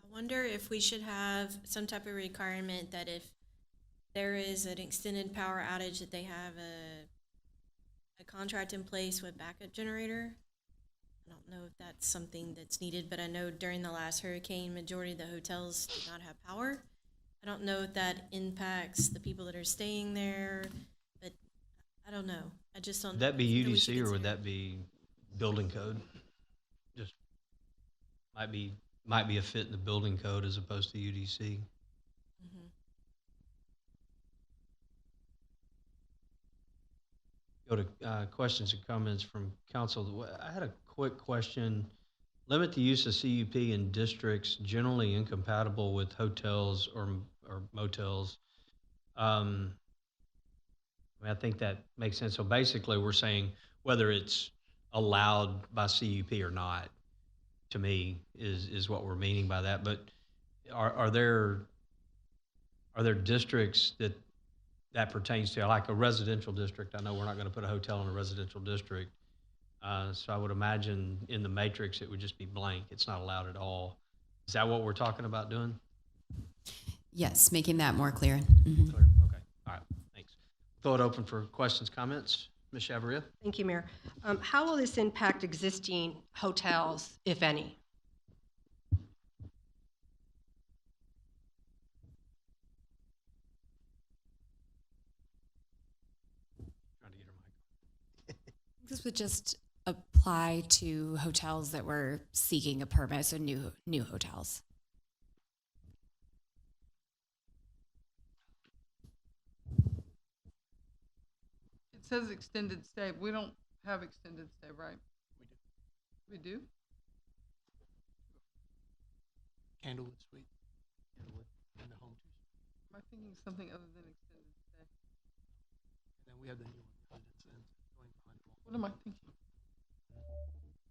Speaker 14: I wonder if we should have some type of requirement that if there is an extended power outage, that they have a contract in place with backup generator. I don't know if that's something that's needed, but I know during the last hurricane, majority of the hotels did not have power. I don't know if that impacts the people that are staying there, but I don't know. I just don't.
Speaker 1: Would that be
Speaker 14: something we
Speaker 1: UDC
Speaker 14: should
Speaker 1: or would
Speaker 14: consider.
Speaker 1: that be building code? Just might be a fit in the building code as opposed to UDC.
Speaker 14: Mhm.
Speaker 1: Go to questions and comments from council. I had a quick question. Limit the use of CUP in districts generally incompatible with hotels or motels. I think that makes sense. So basically, we're saying whether it's allowed by CUP or not, to me, is what we're meaning by that. But are there districts that pertains to, like a residential district? I know we're not going to put a hotel in a residential district. So I would imagine in the matrix, it would just be blank. It's not allowed at all. Is that what we're talking about doing?
Speaker 4: Yes, making that more clear. Mhm.
Speaker 1: Clear. Okay. All right. Thanks. Throw it open for questions, comments. Ms. Chavaria?
Speaker 7: Thank you, Mayor. How will this impact existing hotels, if any?
Speaker 1: Trying to get her mic.
Speaker 16: This would just apply to hotels that were seeking a permit, so new hotels.
Speaker 8: It says extended stay. We don't have extended stay, right? We do. We do?
Speaker 18: Candlewood Suite. Candlewood and the home juice.
Speaker 8: Am I thinking something other than extended stay?
Speaker 18: And then we have the new one that's going behind the wall.
Speaker 8: What am I thinking?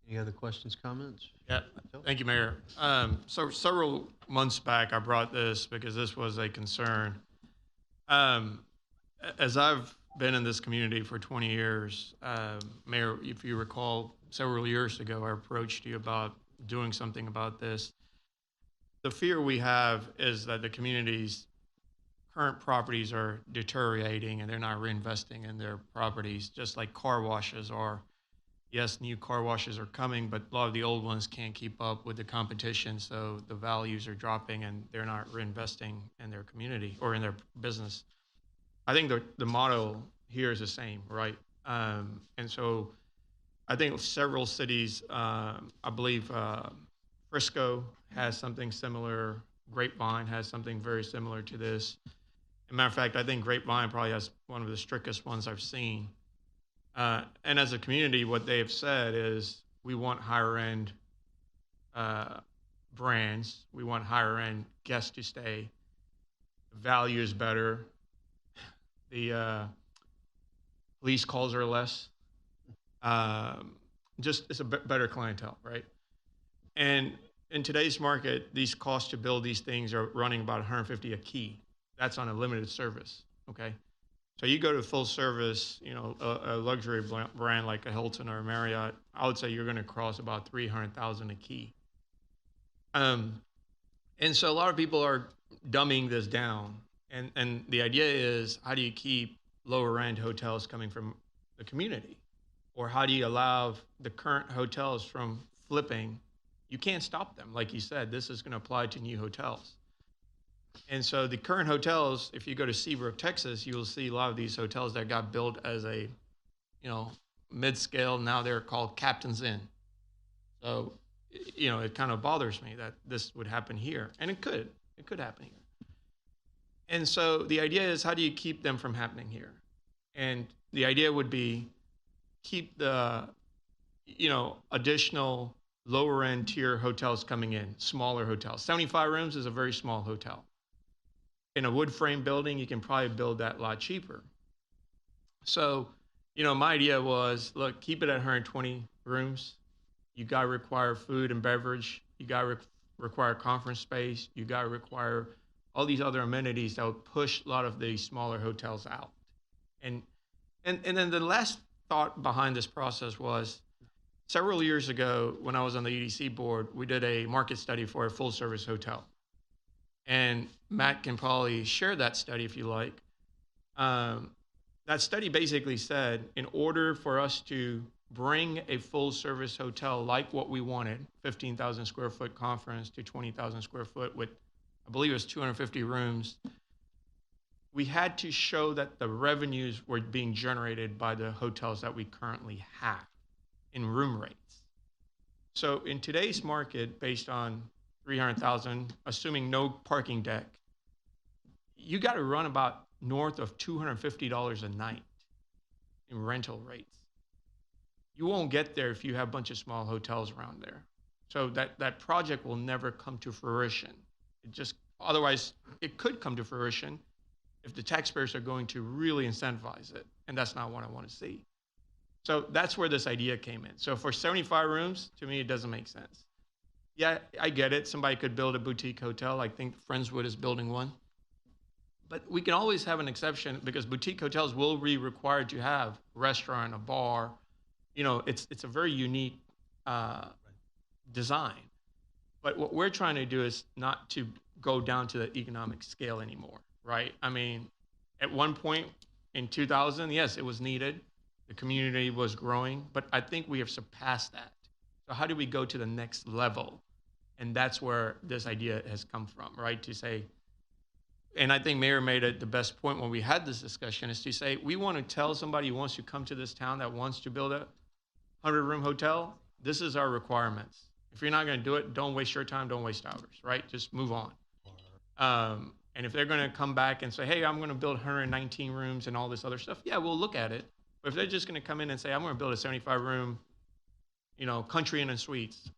Speaker 1: Any other questions, comments?
Speaker 11: Yeah, thank you, Mayor. So several months back, I brought this because this was a concern. As I've been in this community for 20 years, Mayor, if you recall, several years ago, I approached you about doing something about this. The fear we have is that the community's current properties are deteriorating and they're not reinvesting in their properties, just like car washes are. Yes, new car washes are coming, but a lot of the old ones can't keep up with the competition, so the values are dropping and they're not reinvesting in their community or in their business. I think the motto here is the same, right? And so I think several cities, I believe Frisco has something similar, Grapevine has something very similar to this. As a matter of fact, I think Grapevine probably has one of the strictest ones I've seen. And as a community, what they have said is we want higher end brands, we want higher end guests to stay,
Speaker 19: value is better, the police calls are less. Just it's a better clientele, right? And in today's market, these costs to build these things are running about 150 a key. That's on a limited service, okay? So you go to full service, you know, a luxury brand like a Hilton or a Marriott, I would say you're going to cross about 300,000 a key. And so a lot of people are dumbing this down. And the idea is, how do you keep lower end hotels coming from the community? Or how do you allow the current hotels from flipping? You can't stop them. Like you said, this is going to apply to new hotels. And so the current hotels, if you go to Seabrook, Texas, you will see a lot of these hotels that got built as a, you know, mid-scale. Now they're called Captain's Inn. So, you know, it kind of bothers me that this would happen here. And it could happen here. And so the idea is, how do you keep them from happening here? And the idea would be keep the, you know, additional lower end tier hotels coming in, smaller hotels. 75 rooms is a very small hotel. In a wood frame building, you can probably build that a lot cheaper. So, you know, my idea was, look, keep it at 120 rooms. You got to require food and beverage. You got to require conference space. You got to require all these other amenities that would push a lot of the smaller hotels out. And then the last thought behind this process was, several years ago, when I was on the EDC board, we did a market study for a full service hotel. And Matt can probably share that study if you like. That study basically said, in order for us to bring a full service hotel like what we wanted, 15,000 square foot conference to 20,000 square foot with, I believe it was 250 rooms, we had to show that the revenues were being generated by the hotels that we currently have in room rates. So in today's market, based on 300,000, assuming no parking deck, you got to run about north of $250 a night in rental rates. You won't get there if you have a bunch of small hotels around there. So that project will never come to fruition. Otherwise, it could come to fruition if the taxpayers are going to really incentivize it, and that's not what I want to see. So that's where this idea came in. So for 75 rooms, to me, it doesn't make sense. Yeah, I get it. Somebody could build a boutique hotel. I think Friendswood is building one. But we can always have an exception, because boutique hotels will be required to have a restaurant, a bar. You know, it's a very unique design. But what we're trying to do is not to go down to the economic scale anymore, right? I mean, at one point in 2000, yes, it was needed. The community was growing, but I think we have surpassed that. So how do we go to the next level? And that's where this idea has come from, right? To say, and I think Mayor made it the best point when we had this discussion, is to say, we want to tell somebody who wants to come to this town that wants to build a 100-room hotel, this is our requirements. If you're not going to do it, don't waste your time, don't waste ours, right? Just move on. And if they're going to come back and say, hey, I'm going to build 119 rooms and all this other stuff, yeah, we'll look at it. But if they're just going to come in and say, I'm going to build a 75-room, you know, country inn and suites,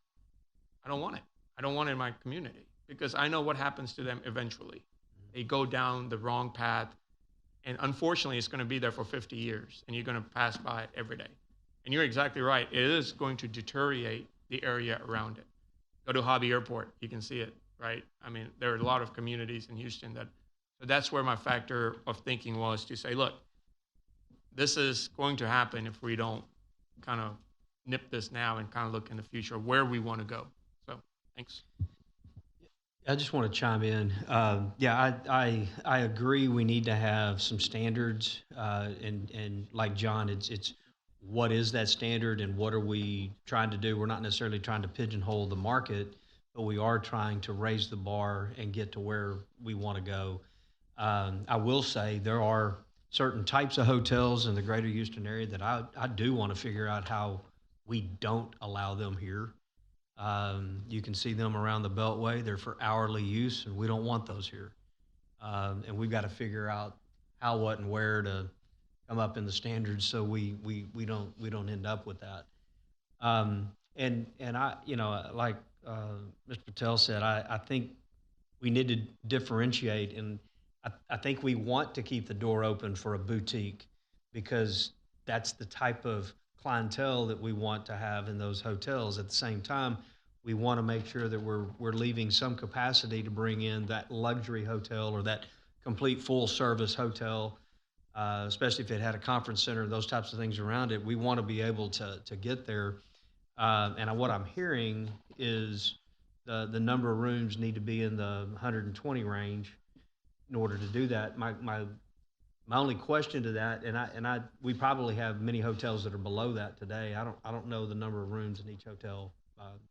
Speaker 19: I don't want it. I don't want it in my community, because I know what happens to them eventually. They go down the wrong path, and unfortunately, it's going to be there for 50 years, and you're going to pass by it every day. And you're exactly right. It is going to deteriorate the area around it. Go to Hobby Airport, you can see it, right? I mean, there are a lot of communities in Houston that, so that's where my factor of thinking was, to say, look, this is going to happen if we don't kind of nip this now and kind of look in the future where we want to go. So, thanks.
Speaker 1: I just want to chime in. Yeah, I agree. We need to have some standards, and like John, it's what is that standard and what are we trying to do? We're not necessarily trying to pigeonhole the market, but we are trying to raise the bar and get to where we want to go. I will say there are certain types of hotels in the greater Houston area that I do want to figure out how we don't allow them here. You can see them around the Beltway. They're for hourly use, and we don't want those here. And we've got to figure out how, what, and where to come up in the standards so we don't end up with that. And I, you know, like Mr. Patel said, I think we need to differentiate, and I think we want to keep the door open for a boutique because that's the type of clientele that we want to have in those hotels. At the same time, we want to make sure that we're leaving some capacity to bring in that luxury hotel or that complete full service hotel, especially if it had a conference center and those types of things around it. We want to be able to get there. And what I'm hearing is the number of rooms need to be in the 120 range in order to do that. My only question to that, we probably have many hotels that are below that today. I don't know the number of rooms in each hotel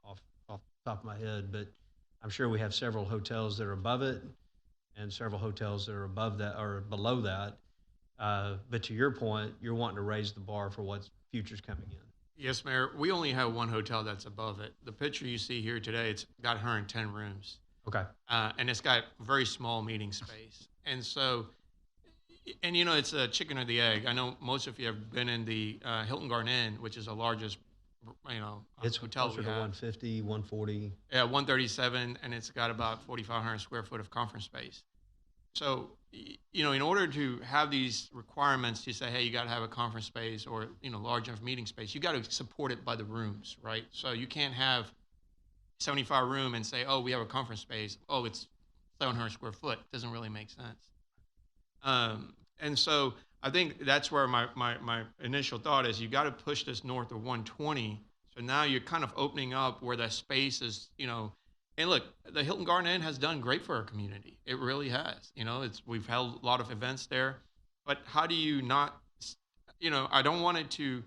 Speaker 1: off the top of my head, but I'm sure we have several hotels that are above it and several hotels that are above that or below that. But to your point, you're wanting to raise the bar for what's future's coming in.
Speaker 11: Yes, Mayor. We only have one hotel that's above it. The picture you see here today, it's got 110 rooms.
Speaker 1: Okay.
Speaker 11: And it's got very small meeting space. And so, and you know, it's a chicken or the egg. I know most of you have been in the Hilton Garden Inn, which is the largest,
Speaker 1: It's
Speaker 11: hotel
Speaker 1: closer
Speaker 11: we
Speaker 1: to
Speaker 11: have.
Speaker 1: 150, 140.
Speaker 11: Yeah, 137, and it's got about 4,500 square foot of conference space. So, in order to have these requirements to say, hey, you got to have a conference space or, large enough meeting space, you got to support it by the rooms, right? So you can't have 75 room and say, oh, we have a conference space. Oh, it's 700 square foot. Doesn't really make sense. And so I think that's where my initial thought is you got to push this north of 120. So now you're kind of opening up where that space is, and look, the Hilton Garden Inn has done great for our community. It really has. We've held a lot of events there. But how do you not, I don't want it to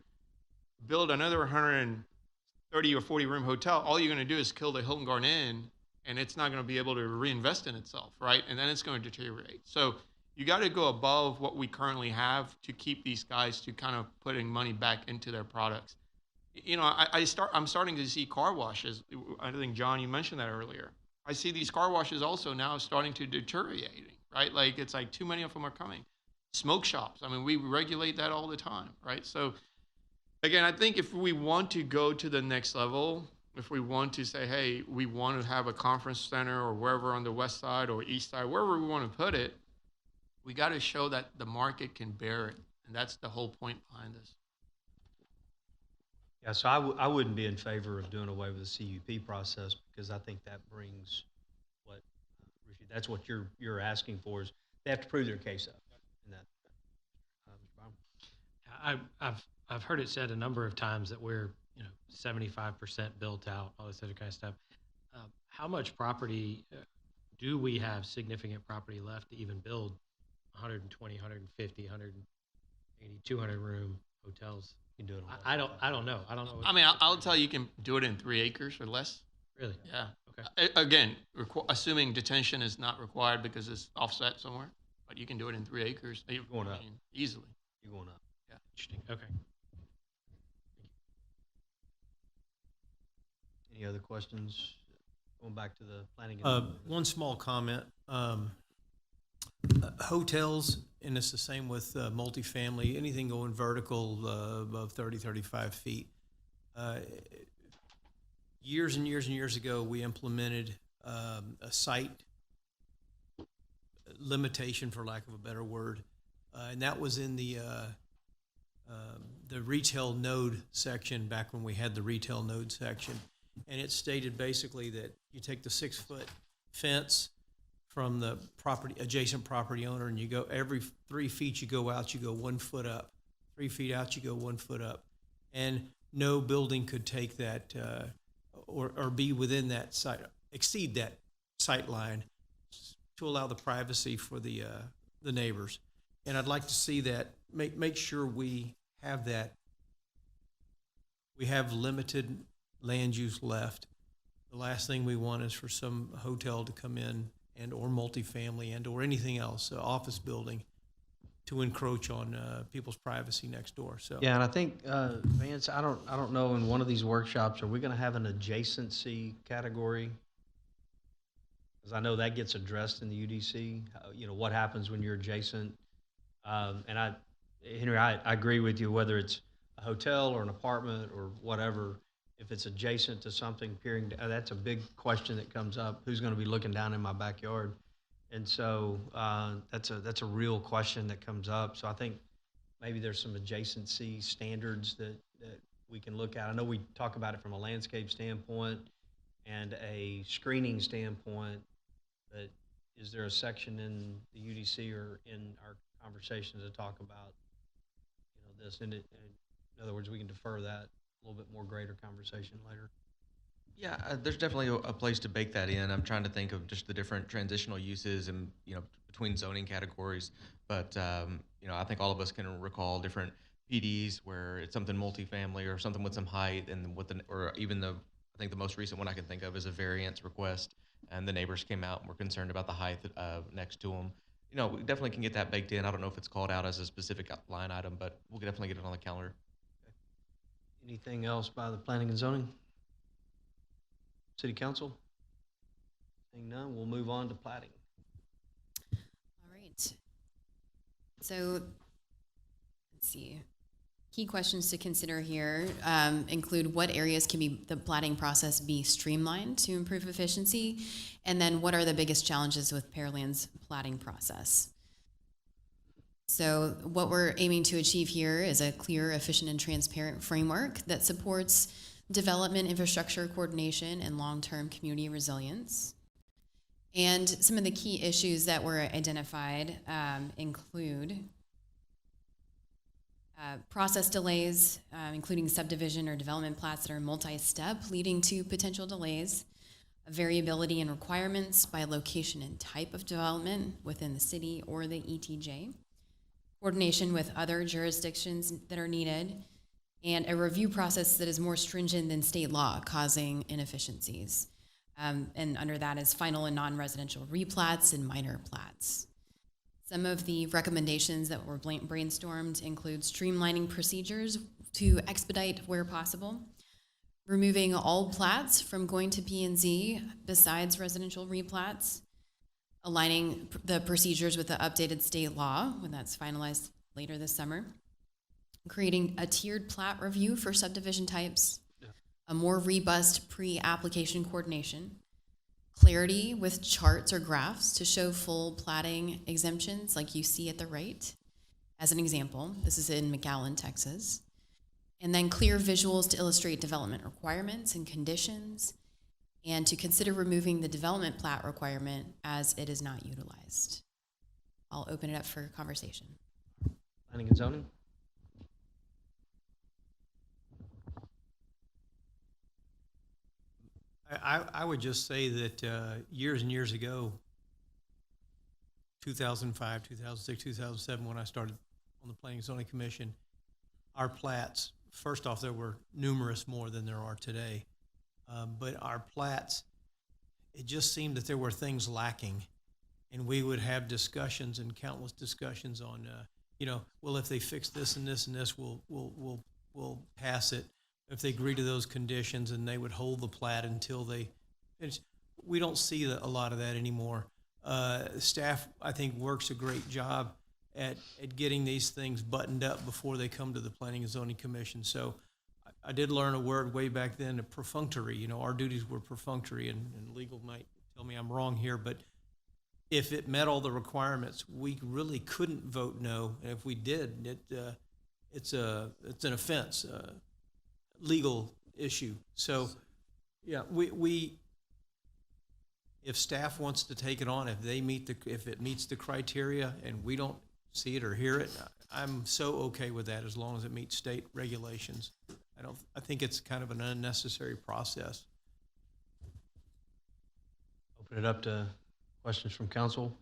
Speaker 11: build another 130 or 40 room hotel. All you're going to do is kill the Hilton Garden Inn, and it's not going to be able to reinvest in itself, right? And then it's going to deteriorate. So you got to go above what we currently have to keep these guys to kind of putting money back into their products. I'm starting to see car washes. I think, John, you mentioned that earlier. I see these car washes also now starting to deteriorating, right? Like, it's like too many of them are coming. Smoke shops. I mean, we regulate that all the time, right? So, again, I think if we want to go to the next level, if we want to say, hey, we want to have a conference center or wherever on the west side or east side, wherever we want to put it, we got to show that the market can bear it. And that's the whole point behind this.
Speaker 1: Yeah, so I wouldn't be in favor of doing away with the CUP process because I think that brings what, Rishi, that's what you're asking for is they have to prove their case up. In that,
Speaker 9: I've heard it said a number of times that we're 75% built out, all this other kind of stuff. How much property do we have significant property left to even build 120, 150, 180, 200 room hotels?
Speaker 1: You can do it.
Speaker 9: I don't know. I don't know.
Speaker 11: I mean, I'll tell you can do it in 3 acres or less.
Speaker 9: Really?
Speaker 11: Yeah.
Speaker 9: Okay.
Speaker 11: Again, assuming detention is not required because it's offset somewhere, but you can do it in 3 acres.
Speaker 1: Going up.
Speaker 11: Easily.
Speaker 1: You're going up.
Speaker 11: Yeah.
Speaker 9: Interesting. Okay.
Speaker 1: Any other questions? Going back to the planning.
Speaker 2: One small comment. Hotels, and it's the same with multifamily, anything going vertical above 30, 35 feet. Years and years and years ago, we implemented a site limitation, for lack of a better word, and that was in the retail node section back when we had the retail node section. And it stated basically that you take the 6-foot fence from the adjacent property owner, and you go every 3 feet you go out, you go 1 foot up. 3 feet out, you go 1 foot up. And no building could take that or be within that site, exceed that sight line to allow the privacy for the neighbors. And I'd like to see that, make sure we have that. We have limited land use left. The last thing we want is for some hotel to come in and or multifamily and or anything else, office building, to encroach on people's privacy next door. So
Speaker 1: yeah, and I think Vance, I don't know, in one of these workshops, are we going to have an adjacency category? Because I know that gets addressed in the UDC. What happens when you're adjacent? And Henry, I agree with you. Whether it's a hotel or an apartment or whatever, if it's adjacent to something peering, that's a big question that comes up. Who's going to be looking down in my backyard? And so that's a real question that comes up. So I think maybe there's some adjacency standards that we can look at. I know we talk about it from a landscape standpoint and a screening standpoint, but is there a section in the UDC or in our conversations to talk about, this? And in other words, we can defer that a little bit more greater conversation later.
Speaker 3: Yeah, there's definitely a place to bake that in. I'm trying to think of just the different transitional uses and, between zoning categories. But, I think all of us can recall different PDs where it's something multifamily or something with some height, and I think the most recent one I can think of is a variance request, and the neighbors came out and were concerned about the height next to them. We definitely can get that baked in. I don't know if it's called out as a specific line item, but we'll definitely get it on the calendar.
Speaker 1: Anything else by the planning and zoning? City Council? Seeing none, we'll move on to plating.
Speaker 4: All right. So let's see. Key questions to consider here include what areas can the plating process be streamlined to improve efficiency, and then what are the biggest challenges with Pearland's plating process. So what we're aiming to achieve here is a clear, efficient, and transparent framework that supports development, infrastructure coordination, and long-term community resilience. And some of the key issues that were identified include process delays, including subdivision or development plats that are multi-step, leading to potential delays, variability in requirements by location and type of development within the city or the ETJ, coordination with other jurisdictions that are needed, and a review process that is more stringent than state law, causing inefficiencies. And under that is final and non-residential replats and minor plats. Some of the recommendations that were brainstormed include streamlining procedures to expedite where possible, removing all plats from going to P&Z besides residential replats, aligning the procedures with the updated state law when that's finalized later this summer, creating a tiered plat review for subdivision types, a more robust pre-application coordination, clarity with charts or graphs to show full platting exemptions like you see at the right. As an example, this is in McAllen, Texas. And then clear visuals to illustrate development requirements and conditions, and to consider removing the development plat requirement as it is not utilized. I'll open it up for conversation.
Speaker 1: Planning and zoning?
Speaker 2: I would just say that years and years ago, 2005, 2006, 2007, when I started on the Planning and Zoning Commission, our plats, first off, there were numerous more than there are today. But our plats, it just seemed that there were things lacking. And we would have discussions and countless discussions on, well, if they fix this and this and this, we'll pass it. If they agree to those conditions, and they would hold the plat until we don't see a lot of that anymore. Staff, I think, works a great job at getting these things buttoned up before they come to the Planning and Zoning Commission. So I did learn a word way back then, perfunctory. Our duties were perfunctory, and legal might tell me I'm wrong here, but if it met all the requirements, we really couldn't vote no. And if we did, it's an offense. Legal issue. So, yeah, we if staff wants to take it on, if it meets the criteria, and we don't see it or hear it, I'm so okay with that as long as it meets state regulations. I think it's kind of an unnecessary process.
Speaker 1: Open it up to questions from council.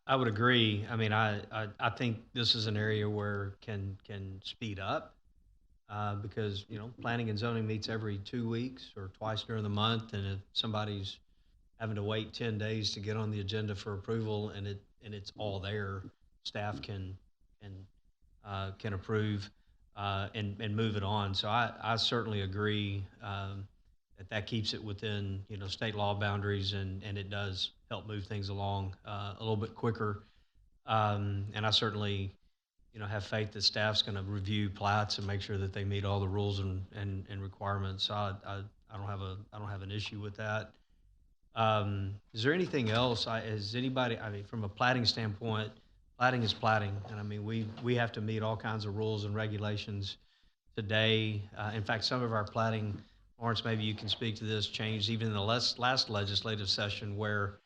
Speaker 1: I would agree. I mean, I think this is an area where can speed up. Because planning and zoning meets every 2 weeks or twice during the month, and if somebody's having to wait 10 days to get on the agenda for approval, and it's all there, staff can approve and move it on. So I certainly agree that keeps it within state law boundaries, and it does help move things along a little bit quicker. And I certainly have faith that staff's going to review plats and make sure that they meet all the rules and requirements. So I don't have an issue with that. Is there anything else? Is anybody, I mean, from a plating standpoint, plating is plating. And I mean, we have to meet all kinds of rules and regulations today. In fact, some of our plating, Lawrence, maybe you can speak to this, changed even in the last legislative session where,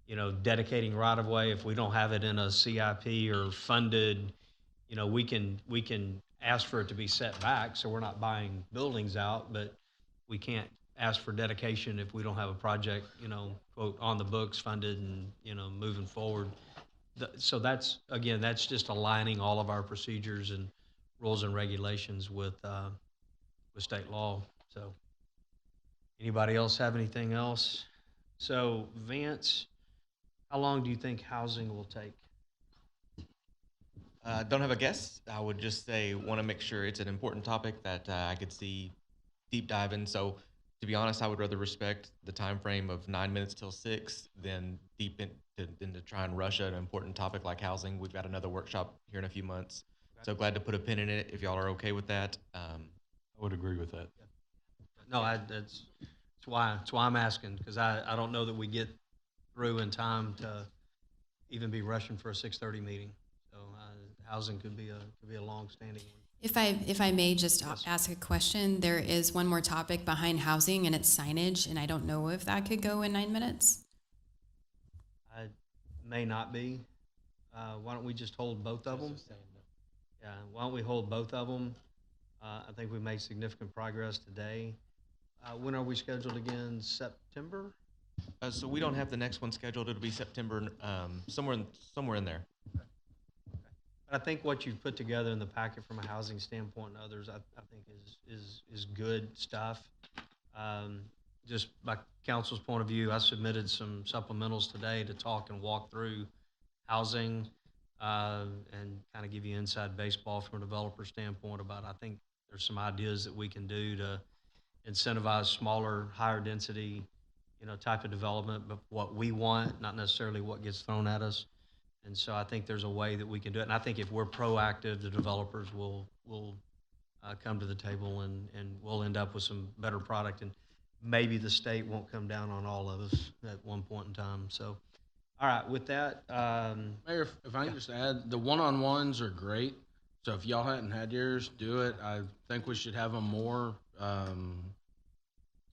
Speaker 1: you know, dedicating right of way, if we don't have it in a CIP or funded, you know, we can ask for it to be set back, so we're not buying buildings out, but we can't ask for dedication if we don't have a project, you know, quote, on the books, funded and, you know, moving forward. So that's, again, that's just aligning all of our procedures and rules and regulations with state law. So anybody else have anything else? So Vance, how long do you think housing will take?
Speaker 3: Don't have a guess. I would just say want to make sure it's an important topic that I could see deep dive in. So to be honest, I would rather respect the time frame of 9 minutes till 6 than than to try and rush an important topic like housing. We've got another workshop here in a few months. So glad to put a pin in it if y'all are okay with that.
Speaker 12: I would agree with that.
Speaker 1: No, that's why I'm asking, because I don't know that we get through in time to even be rushing for a 6:30 meeting. So housing could be a long-standing one.
Speaker 4: If I may just ask a question, there is one more topic behind housing, and it's signage, and I don't know if that could go in 9 minutes.
Speaker 1: May not be. Why don't we just hold both of them? Yeah, why don't we hold both of them? I think we made significant progress today. When are we scheduled again? September?
Speaker 3: So we don't have the next one scheduled. It'll be September, somewhere in there.
Speaker 1: I think what you've put together in the packet from a housing standpoint and others, I think is good stuff. Just by council's point of view, I submitted some supplementals today to talk and walk through housing and kind of give you inside baseball from a developer standpoint about, I think there's some ideas that we can do to incentivize smaller, higher density, you know, type of development, but what we want, not necessarily what gets thrown at us. And so I think there's a way that we can do it. And I think if we're proactive, the developers will come to the table and we'll end up with some better product. And maybe the state won't come down on all of us at one point in time. So, all right, with that.
Speaker 13: Mayor, if I can just add, the one-on-ones are great. So if y'all hadn't had yours, do it. I think we should have them more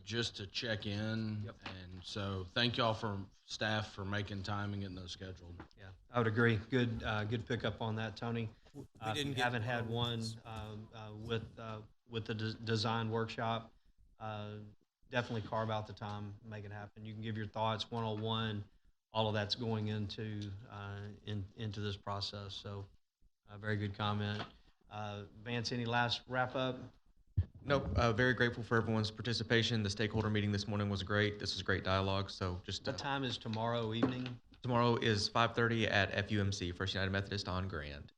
Speaker 13: just to check in.
Speaker 1: Yep.
Speaker 13: And so thank y'all for staff for making time and getting those scheduled.
Speaker 1: Yeah, I would agree. Good pickup on that, Tony.
Speaker 2: We
Speaker 1: haven't had one with the design workshop. Definitely carve out the time, make it happen. You can give your thoughts 101. All of that's going into this process. So, very good comment. Vance, any last wrap up?
Speaker 3: Nope. Very grateful for everyone's participation. The stakeholder meeting this morning was great. This was great dialogue. So just
Speaker 1: What time is tomorrow evening?
Speaker 3: Tomorrow is 5:30 at FUMC, First United Methodist on Grand.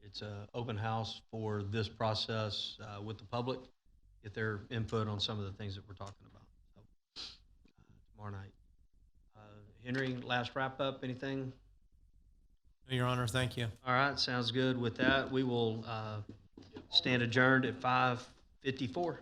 Speaker 1: It's an open house for this process with the public, get their input on some of the things that we're talking about. So, tomorrow night. Henry, last wrap up, anything?
Speaker 2: Your Honor, thank you.
Speaker 1: All right, sounds good. With that, we will stand adjourned at 5:54.